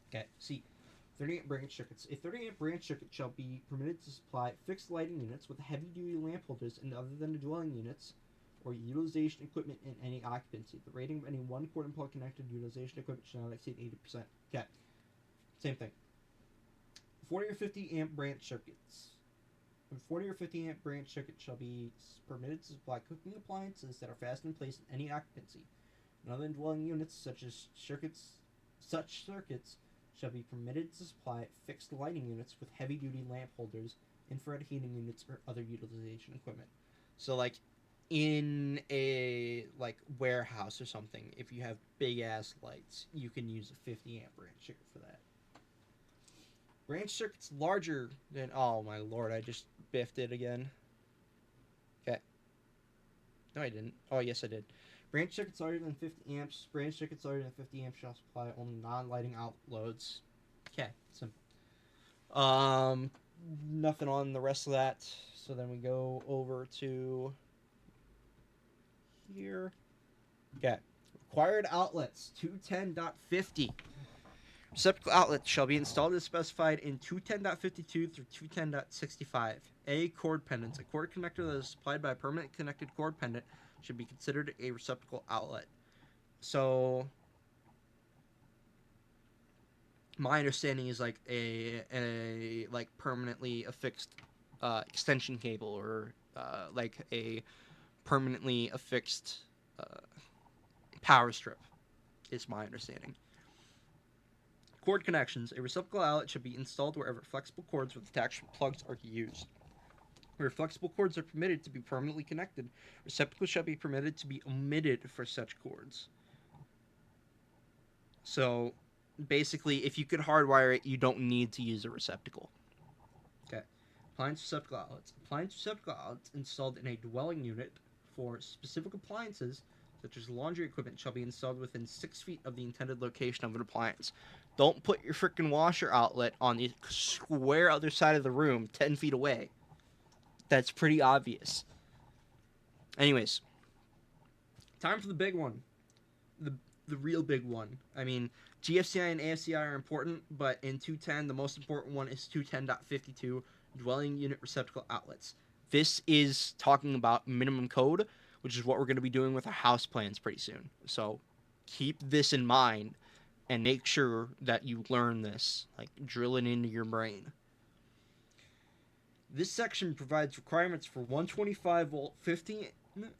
Speaker 1: Okay, see, 30 amp branch circuits. A 30 amp branch circuit shall be permitted to supply fixed lighting units with heavy duty lamp holders and other than the dwelling units or utilization equipment in any occupancy. The rating of any one cord and plug connected utilization equipment shall not exceed 80%. Okay, same thing. 40 or 50 amp branch circuits. A 40 or 50 amp branch circuit shall be permitted to supply cooking appliances that are fastened in place in any occupancy. And other than dwelling units, such circuits shall be permitted to supply fixed lighting units with heavy-duty lamp holders, infrared heating units, or other utilization equipment. So, in a warehouse or something, if you have big ass lights, you can use a 50 amp branch circuit for that. Branch circuits larger than... Oh, my lord, I just biffed it again. Okay. No, I didn't. Oh, yes, I did. Branch circuits larger than 50 amps. Branch circuits larger than 50 amps shall supply only non-lighting out loads. Okay, simple. Nothing on the rest of that. So then we go over to here. Okay. Required outlets, 210.50. Receptacle outlets shall be installed as specified in 210.52 through 210.65. A. Cord pendants. A cord connector that is supplied by a permanent connected cord pendant should be considered a receptacle outlet. So, my understanding is a permanently affixed extension cable or a permanently affixed power strip is my understanding. Cord connections. A receptacle outlet should be installed wherever flexible cords with attachment plugs are used. Where flexible cords are permitted to be permanently connected, receptacles shall be permitted to be omitted for such cords. So, basically, if you could hardwire it, you don't need to use a receptacle. Okay. Appliance receptacle outlets. Appliance receptacle outlets installed in a dwelling unit for specific appliances, such as laundry equipment, shall be installed within 6 feet of the intended location of an appliance. Don't put your freaking washer outlet on the square other side of the room 10 feet away. That's pretty obvious. Anyways, time for the big one. The the real big one. I mean, GFCI and AFCI are important, but in 210, the most important one is 210.52, dwelling unit receptacle outlets. This is talking about minimum code, which is what we're going to be doing with our house plans pretty soon. So keep this in mind and make sure that you learn this, like drill it into your brain. This section provides requirements for 125 volt, 50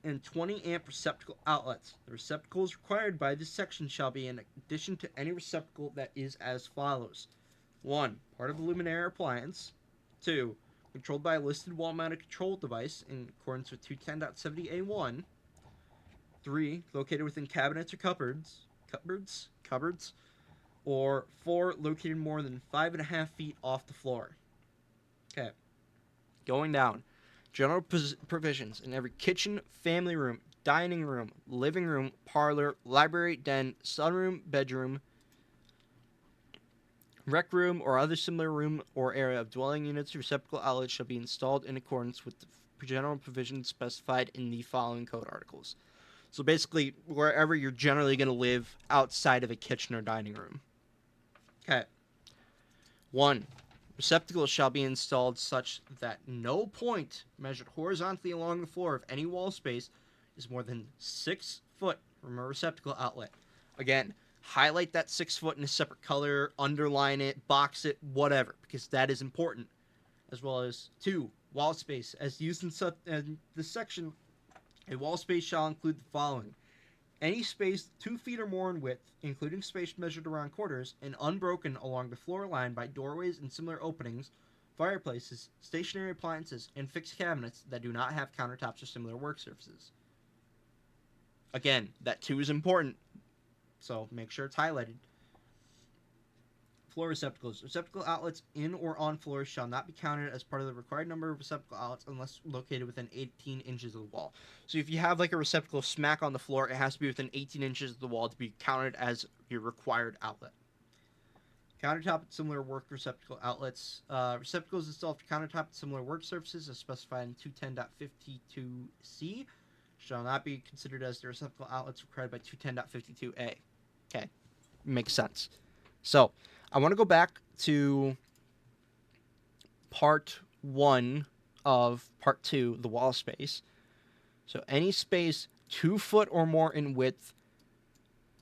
Speaker 1: and 20 amp receptacle outlets. The receptacles required by this section shall be in addition to any receptacle that is as follows: 1. Part of a luminaire appliance. 2. Controlled by a listed wall-mounted control device in accordance with 210.70A1. 3. Located within cabinets or cupboards. Or 4. Located more than 5.5 feet off the floor. Okay. Going down. General provisions in every kitchen, family room, dining room, living room, parlor, library, den, sunroom, bedroom, rec room, or other similar room or area of dwelling units, receptacle outlets shall be installed in accordance with the general provisions specified in the following code articles. So basically, wherever you're generally going to live outside of a kitchen or dining room. Okay. 1. Receptacles shall be installed such that no point measured horizontally along the floor of any wall space is more than 6 foot from a receptacle outlet. Again, highlight that 6 foot in a separate color, underline it, box it, whatever, because that is important. As well as 2. Wall space. As used in this section, a wall space shall include the following: any space 2 feet or more in width, including space measured around corners, and unbroken along the floor line by doorways and similar openings, fireplaces, stationary appliances, and fixed cabinets that do not have countertops or similar work surfaces. Again, that 2 is important, so make sure it's highlighted. Floor receptacles. Receptacle outlets in or on floors shall not be counted as part of the required number of receptacle outlets unless located within 18 inches of the wall. So if you have like a receptacle smack on the floor, it has to be within 18 inches of the wall to be counted as your required outlet. Countertop and similar work receptacle outlets. Receptacles installed for countertop and similar work surfaces as specified in 210.52C shall not be considered as the receptacle outlets required by 210.52A. Okay, makes sense. So I want to go back to part 1 of part 2, the wall space. So any space 2 foot or more in width,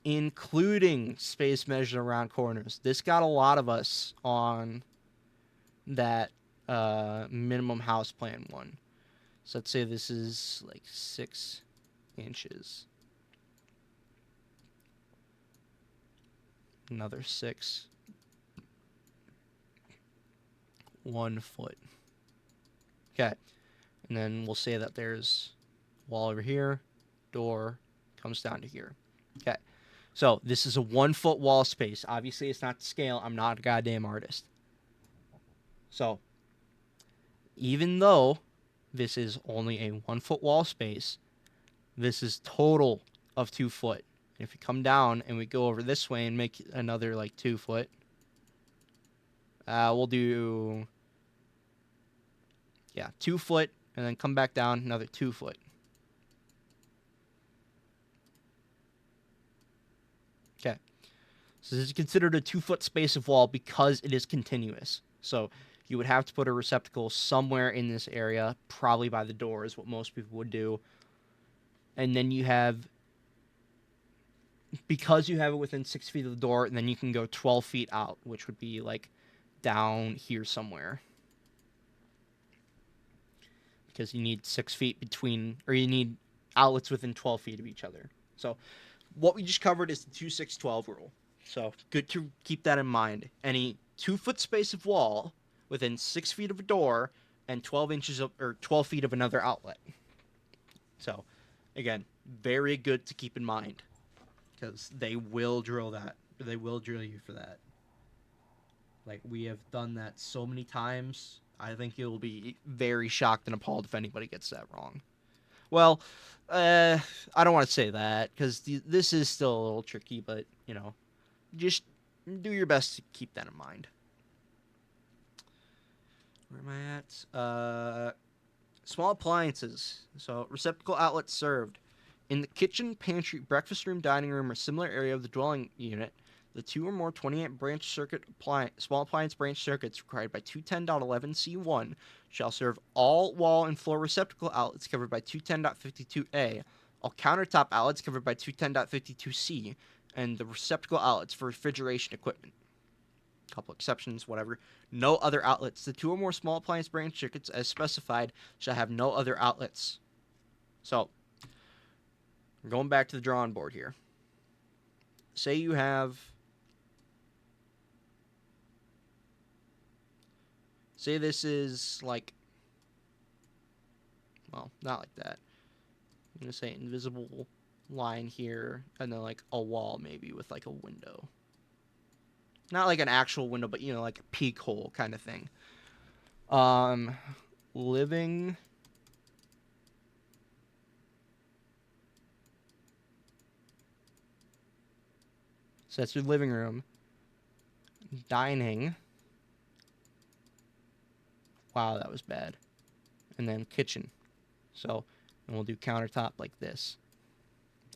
Speaker 1: including space measured around corners. This got a lot of us on that minimum house plan one. So let's say this is like 6 inches. Another 6. 1 foot. Okay. And then we'll say that there's wall over here, door comes down to here. Okay. So this is a 1 foot wall space. Obviously, it's not to scale. I'm not a goddamn artist. So even though this is only a 1 foot wall space, this is total of 2 foot. And if we come down and we go over this way and make another like 2 foot, we'll do 2 foot, and then come back down another 2 foot. Okay. So this is considered a 2 foot space of wall because it is continuous. So you would have to put a receptacle somewhere in this area, probably by the door is what most people would do. And then you have, because you have it within 6 feet of the door, and then you can go 12 feet out, which would be like down here somewhere. Because you need 6 feet between, or you need outlets within 12 feet of each other. So what we just covered is the 2-6-12 rule. So good to keep that in mind. Any 2 foot space of wall within 6 feet of a door and 12 inches of, or 12 feet of another outlet. So again, very good to keep in mind because they will drill that. They will drill you for that. Like, we have done that so many times. I think you'll be very shocked and appalled if anybody gets that wrong. Well, I don't want to say that because this is still a little tricky, but, you know, just do your best to keep that in mind. Where am I at? Small appliances. So receptacle outlets served. In the kitchen, pantry, breakfast room, dining room, or similar area of the dwelling unit, the 2 or more 28 branch circuit small appliance branch circuits required by 210.11c1 shall serve all wall and floor receptacle outlets covered by 210.52a, all countertop outlets covered by 210.52c, and the receptacle outlets for refrigeration equipment. Couple exceptions, whatever. No other outlets. The 2 or more small appliance branch circuits as specified shall have no other outlets. So, we're going back to the drawing board here. Say you have... Say this is like... Well, not like that. I'm going to say invisible line here, and then like a wall maybe with like a window. Not like an actual window, but, you know, like a peek hole kind of thing. Living... So that's your living room. Dining. Wow, that was bad. And then kitchen. So, and we'll do countertop like this.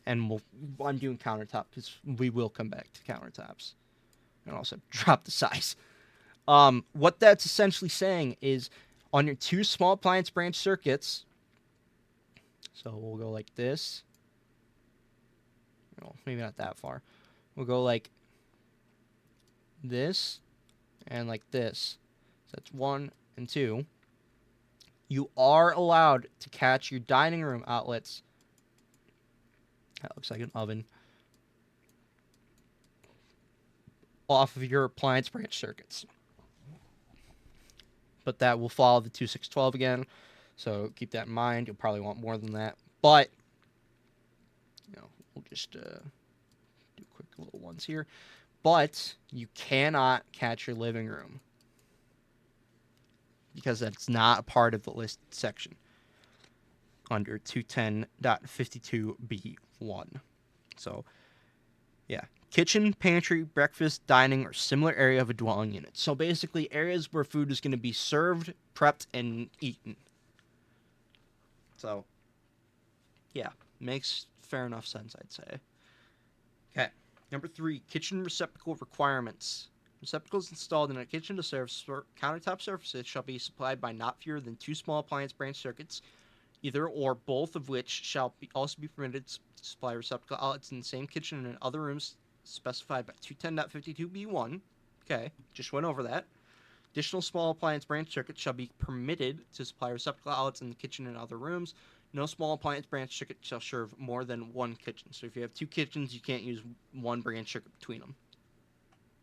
Speaker 1: And I'm doing countertop because we will come back to countertops. And also drop the size. What that's essentially saying is on your 2 small appliance branch circuits, so we'll go like this. No, maybe not that far. We'll go like this and like this. So that's 1 and 2. You are allowed to catch your dining room outlets. That looks like an oven. Off of your appliance branch circuits. But that will follow the 2612 again. So keep that in mind. You'll probably want more than that. But, you know, we'll just do quick little ones here. But you cannot catch your living room, because that's not a part of the list section under 210.52b1. So, yeah. Kitchen, pantry, breakfast, dining, or similar area of a dwelling unit. So basically areas where food is going to be served, prepped, and eaten. So, yeah. Makes fair enough sense, I'd say. Okay. Number 3, kitchen receptacle requirements. Receptacles installed in a kitchen to serve countertop surfaces shall be supplied by not fewer than 2 small appliance branch circuits, either or both of which shall also be permitted to supply receptacle outlets in the same kitchen and in other rooms specified by 210.52b1. Okay, just went over that. Additional small appliance branch circuits shall be permitted to supply receptacle outlets in the kitchen and other rooms. No small appliance branch circuit shall serve more than 1 kitchen. So if you have 2 kitchens, you can't use 1 branch circuit between them.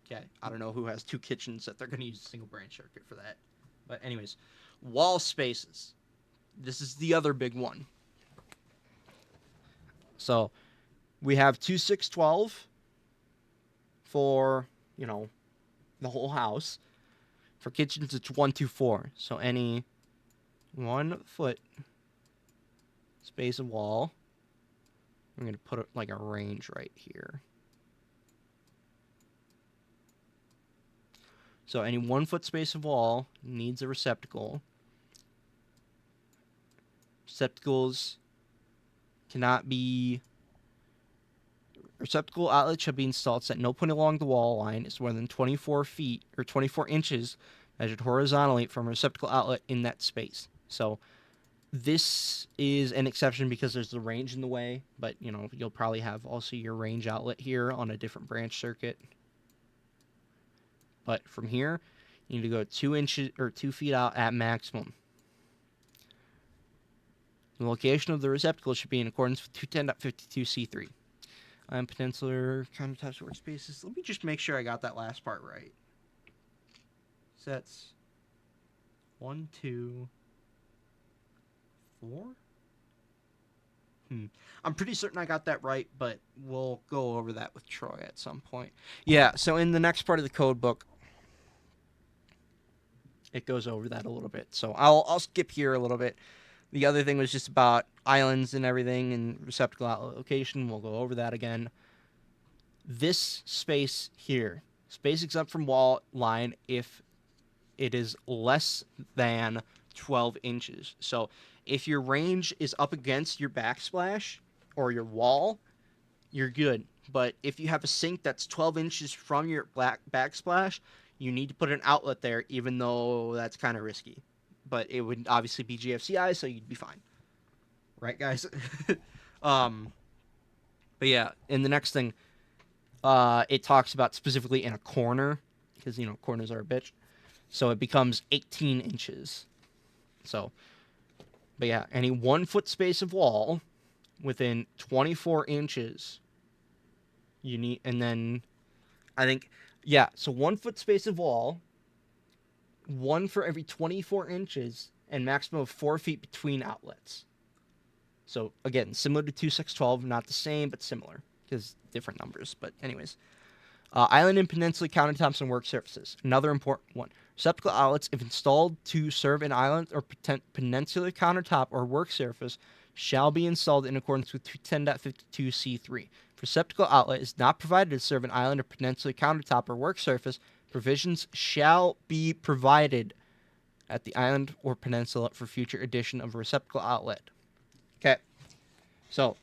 Speaker 1: Okay, I don't know who has 2 kitchens that they're going to use a single branch circuit for that. But anyways, wall spaces. This is the other big one. So we have 2612 for, you know, the whole house. For kitchens, it's 124. So any 1 foot space of wall, I'm going to put like a range right here. So any 1 foot space of wall needs a receptacle. Receptacles cannot be... Receptacle outlet shall be installed so that no point along the wall line is more than 24 feet or 24 inches measured horizontally from a receptacle outlet in that space. So this is an exception because there's the range in the way, but you know, you'll probably have also your range outlet here on a different branch circuit. But from here, you need to go 2 inches or 2 feet out at maximum. The location of the receptacle should be in accordance with 210.52c3. Peninsular countertops workspaces. Let me just make sure I got that last part right. Sets 1, 2, 4. I'm pretty certain I got that right, but we'll go over that with Troy at some point. Yeah, so in the next part of the code book, it goes over that a little bit. So I'll skip here a little bit. The other thing was just about islands and everything and receptacle outlet location. We'll go over that again. This space here, space exempt from wall line if it is less than 12 inches. So If your range is up against your backsplash or your wall, you're good. But if you have a sink that's 12 inches from your backsplash, you need to put an outlet there, even though that's kind of risky. But it would obviously be GFCI, so you'd be fine. Right, guys? um, but yeah, and the next thing, it talks about specifically in a corner, because, corners are a bitch. So it becomes 18 inches. So, but yeah, any 1 foot space of wall within 24 inches, you need, and then I think, yeah, so 1 foot space of wall, one for every 24 inches, and maximum of 4 feet between outlets. So again, similar to 2612, not the same, but similar, because different numbers. But anyways, island and peninsula countertops and work surfaces. Another important one. Receptacle outlets, if installed to serve an island or peninsula countertop or work surface, shall be installed in accordance with 210.52C3. If receptacle outlet is not provided to serve an island or peninsula countertop or work surface, provisions shall be provided at the island or peninsula for future addition of a receptacle outlet. Okay, so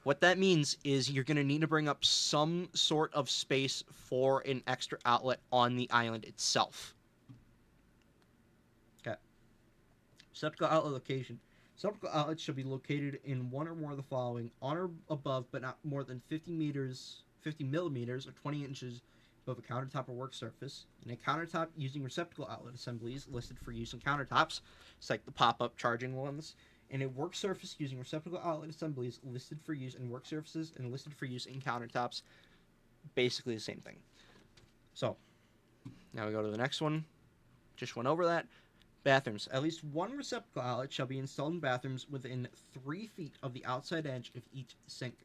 Speaker 1: what that means is you're going to need to bring up some sort of space for an extra outlet on the island itself. Okay. Receptacle outlet location. Receptacle outlets should be located in one or more of the following: on or above, but not more than 50 millimeters, or 20 inches above a countertop or work surface. In a countertop using receptacle outlet assemblies listed for use in countertops, it's like the pop-up charging ones. And a work surface using receptacle outlet assemblies listed for use in work surfaces and listed for use in countertops. Basically the same thing. So, now we go to the next one. Just went over that. Bathrooms. At least one receptacle outlet shall be installed in bathrooms within 3 feet of the outside edge of each sink.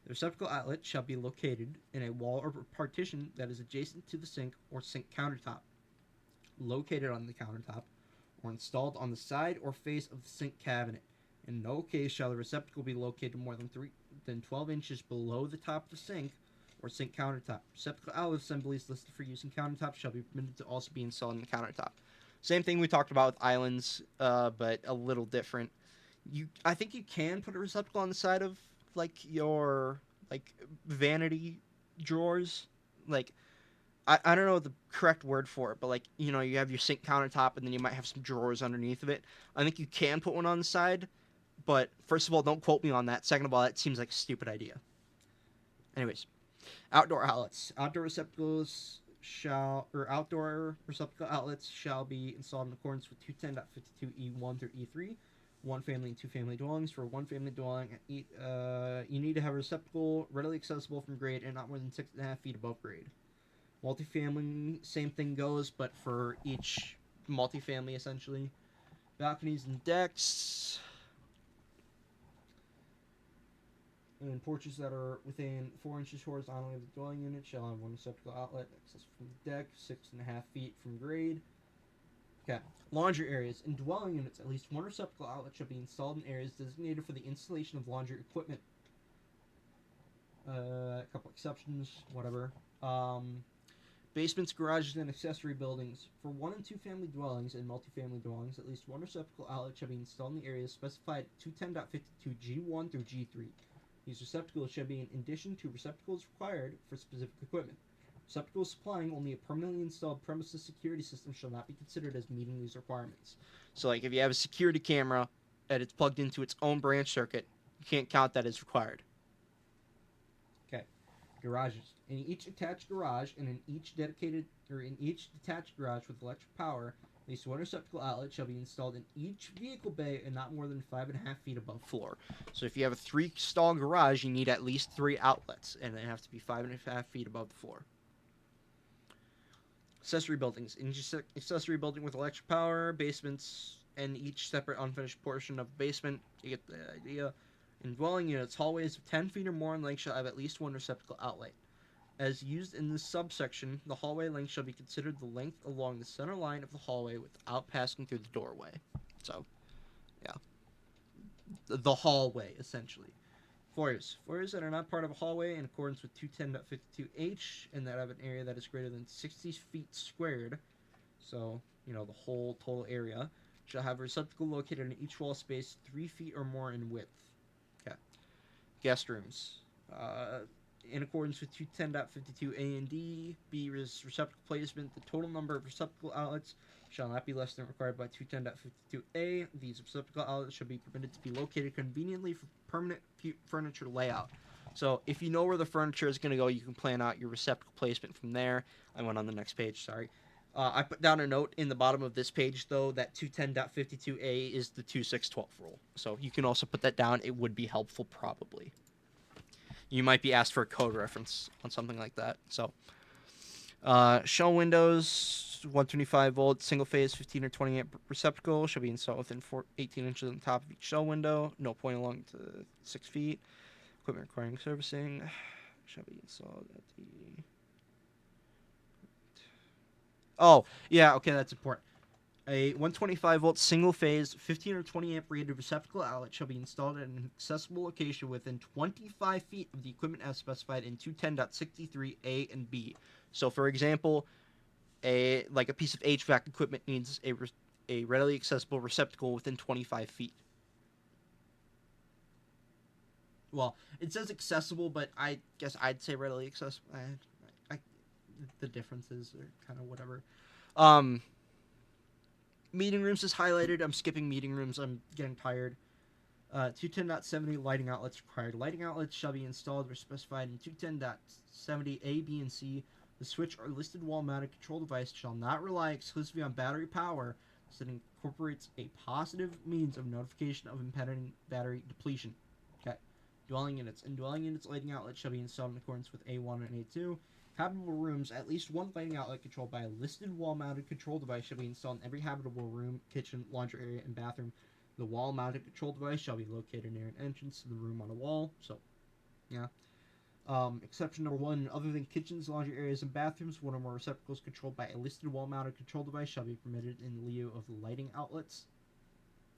Speaker 1: The receptacle outlet shall be located in a wall or partition that is adjacent to the sink or sink countertop, located on the countertop, or installed on the side or face of the sink cabinet. In no case shall the receptacle be located more than 12 inches below the top of the sink or sink countertop. Receptacle outlet assemblies listed for use in countertops shall be permitted to also be installed in the countertop. Same thing we talked about with islands, but a little different. I think you can put a receptacle on the side of your vanity drawers. Like, I don't know the correct word for it, but you have your sink countertop and then you might have some drawers underneath of it. I think you can put one on the side, but first of all, don't quote me on that. Second of all, that seems like a stupid idea. Anyways, outdoor outlets. Outdoor receptacle outlets shall be installed in accordance with 210.52E1 through E3. One family and two family dwellings. For one family dwelling, you need to have a receptacle readily accessible from grade and not more than 6.5 feet above grade. Multifamily, same thing goes, but for each multifamily, essentially. Balconies and decks. And porches that are within 4 inches horizontally of the dwelling unit shall have one receptacle outlet accessible from the deck, 6.5 feet from grade. Okay. Laundry areas. In dwelling units, at least one receptacle outlet shall be installed in areas designated for the installation of laundry equipment. A couple exceptions, whatever. Basements, garages, and accessory buildings. For one and two family dwellings and multifamily dwellings, at least one receptacle outlet shall be installed in the areas specified 210.52G1 through G3. These receptacles shall be in addition to receptacles required for specific equipment. Receptacles supplying only a permanently installed premises security system shall not be considered as meeting these requirements. So, if you have a security camera and it's plugged into its own branch circuit, you can't count that as required. Okay. Garages. In each attached garage and in each detached garage with electric power, at least one receptacle outlet shall be installed in each vehicle bay and not more than 5.5 feet above floor. So if you have a 3-stall garage, you need at least 3 outlets, and they have to be 5.5 feet above the floor. Accessory buildings. In each accessory building with electric power, basements, and each separate unfinished portion of basement, you get the idea. In dwelling units, hallways of 10 feet or more in length shall have at least one receptacle outlet. As used in this subsection, the hallway length shall be considered the length along the center line of the hallway without passing through the doorway. So, yeah. The hallway, essentially. Foyers. Foyers that are not part of a hallway in accordance with 210.52H and that have an area that is greater than 60 feet squared. So, the whole total area. shall have a receptacle located in each wall space 3 feet or more in width. Okay. Guest rooms. In accordance with 210.52a and d, B is receptacle placement. The total number of receptacle outlets shall not be less than required by 210.52a. These receptacle outlets shall be permitted to be located conveniently for permanent furniture layout. So if you know where the furniture is going to go, you can plan out your receptacle placement from there. I went on the next page, sorry. I put down a note in the bottom of this page, though, that 210.52a is the 2612 rule. So you can also put that down. It would be helpful, probably. You might be asked for a code reference on something like that. So, shell windows, 125 volt, single phase, 15 or 20 amp receptacle shall be installed within 18 inches on the top of each shell window. No point along to 6 feet. Equipment requiring servicing shall be installed at the. Oh, yeah, okay, that's important. A 125 volt single phase 15 or 20 amp rated receptacle outlet shall be installed at an accessible location within 25 feet of the equipment as specified in 210.63a and b. So, for example, a piece of HVAC equipment needs a readily accessible receptacle within 25 feet. Well, it says accessible, but I guess I'd say readily accessible. The differences are kind of whatever. Meeting rooms is highlighted. I'm skipping meeting rooms. I'm getting tired. 210.70 lighting outlets required. Lighting outlets shall be installed or specified in 210.70 A, B, and C. The switch or listed wall-mounted control device shall not rely exclusively on battery power, so it incorporates a positive means of notification of impending battery depletion. Okay. Dwelling units. In dwelling units, lighting outlets shall be installed in accordance with A1 and A2. Habitable rooms, at least one lighting outlet controlled by a listed wall-mounted control device shall be installed in every habitable room, kitchen, laundry area, and bathroom. The wall-mounted control device shall be located near an entrance to the room on a wall. So, yeah. Exception number 1, other than kitchens, laundry areas, and bathrooms, one or more receptacles controlled by a listed wall-mounted control device shall be permitted in lieu of lighting outlets.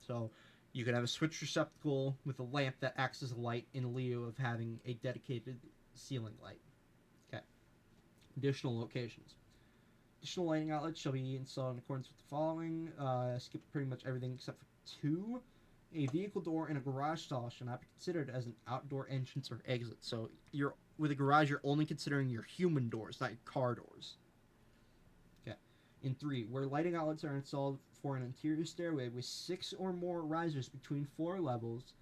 Speaker 1: So, you can have a switch receptacle with a lamp that acts as a light in lieu of having a dedicated ceiling light. Okay. Additional locations. Additional lighting outlets shall be installed in accordance with the following. Skip pretty much everything except for 2. A vehicle door in a garage stall shall not be considered as an outdoor entrance or exit. So with a garage, you're only considering your human doors, not your car doors. Okay. In 3, where lighting outlets are installed for an interior stairway with 6 or more risers between floor levels,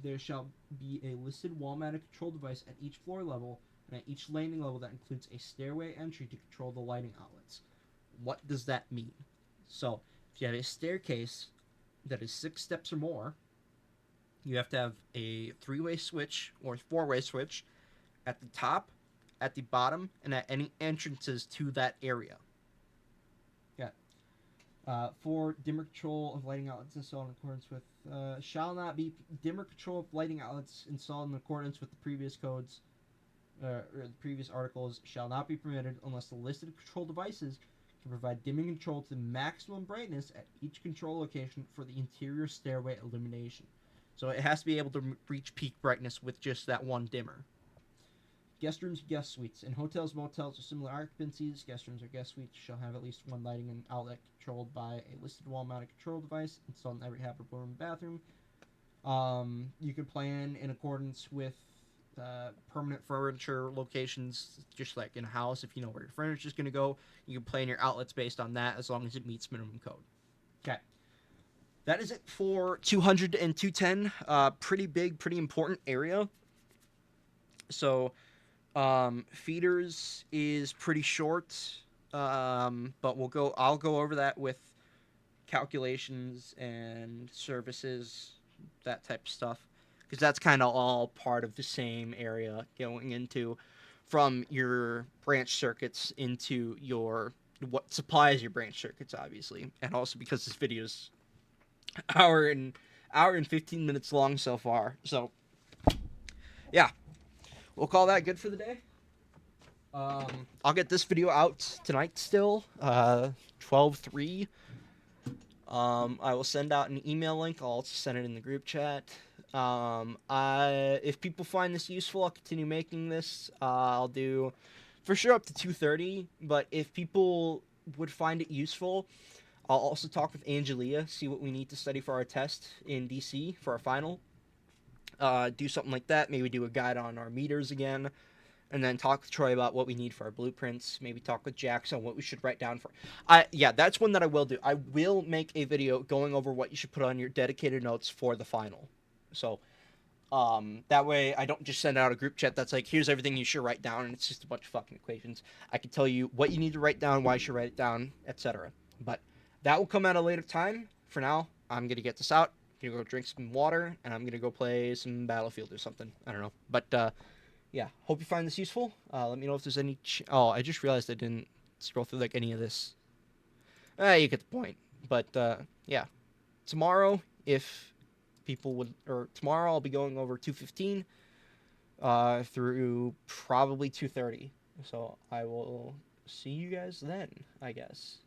Speaker 1: there shall be a listed wall-mounted control device at each floor level and at each landing level that includes a stairway entry to control the lighting outlets. What does that mean? So, if you have a staircase that is 6 steps or more, you have to have a 3-way switch or 4-way switch at the top, at the bottom, and at any entrances to that area. Yeah. 4, dimmer control of lighting outlets installed in accordance with shall not be dimmer control of lighting outlets installed in accordance with the previous codes or the previous articles shall not be permitted unless the listed control devices can provide dimming control to maximum brightness at each control location for the interior stairway illumination. So it has to be able to reach peak brightness with just that one dimmer. Guest rooms and guest suites. In hotels, motels, or similar occupancies, guest rooms or guest suites shall have at least one lighting and outlet controlled by a listed wall-mounted control device installed in every habitable room and bathroom. You can plan in accordance with permanent furniture locations, just like in a house. If you know where your furniture is going to go, you can plan your outlets based on that as long as it meets minimum code. Okay. That is it for 200 and 210. Pretty big, pretty important area. So, feeders is pretty short, but I'll go over that with calculations and services, that type of stuff, because that's kind of all part of the same area going into from your branch circuits into what supplies your branch circuits, obviously, and also because this video's hour and 15 minutes long so far. So yeah, we'll call that good for the day. I'll get this video out tonight still, 12/3. I will send out an email link. I'll also send it in the group chat. If people find this useful, I'll continue making this. I'll do for sure up to 2:30. But if people would find it useful, I'll also talk with Angelia, see what we need to study for our test in DC for our final. Do something like that. Maybe do a guide on our meters again, and then talk with Troy about what we need for our blueprints. Maybe talk with Jax on what we should write down for. Yeah, that's one that I will do. I will make a video going over what you should put on your dedicated notes for the final. So that way I don't just send out a group chat that's like, here's everything you should write down, and it's just a bunch of fucking equations. I can tell you what you need to write down, why you should write it down, etc. But that will come at a later time. For now, I'm gonna get this out. I'm gonna go drink some water, and I'm gonna go play some Battlefield or something. I don't know. But yeah, hope you find this useful. Let me know if there's any. Oh, I just realized I didn't scroll through like any of this. You get the point. But yeah, tomorrow, if people would, or tomorrow I'll be going over 215 through probably 230. So I will see you guys then, I guess.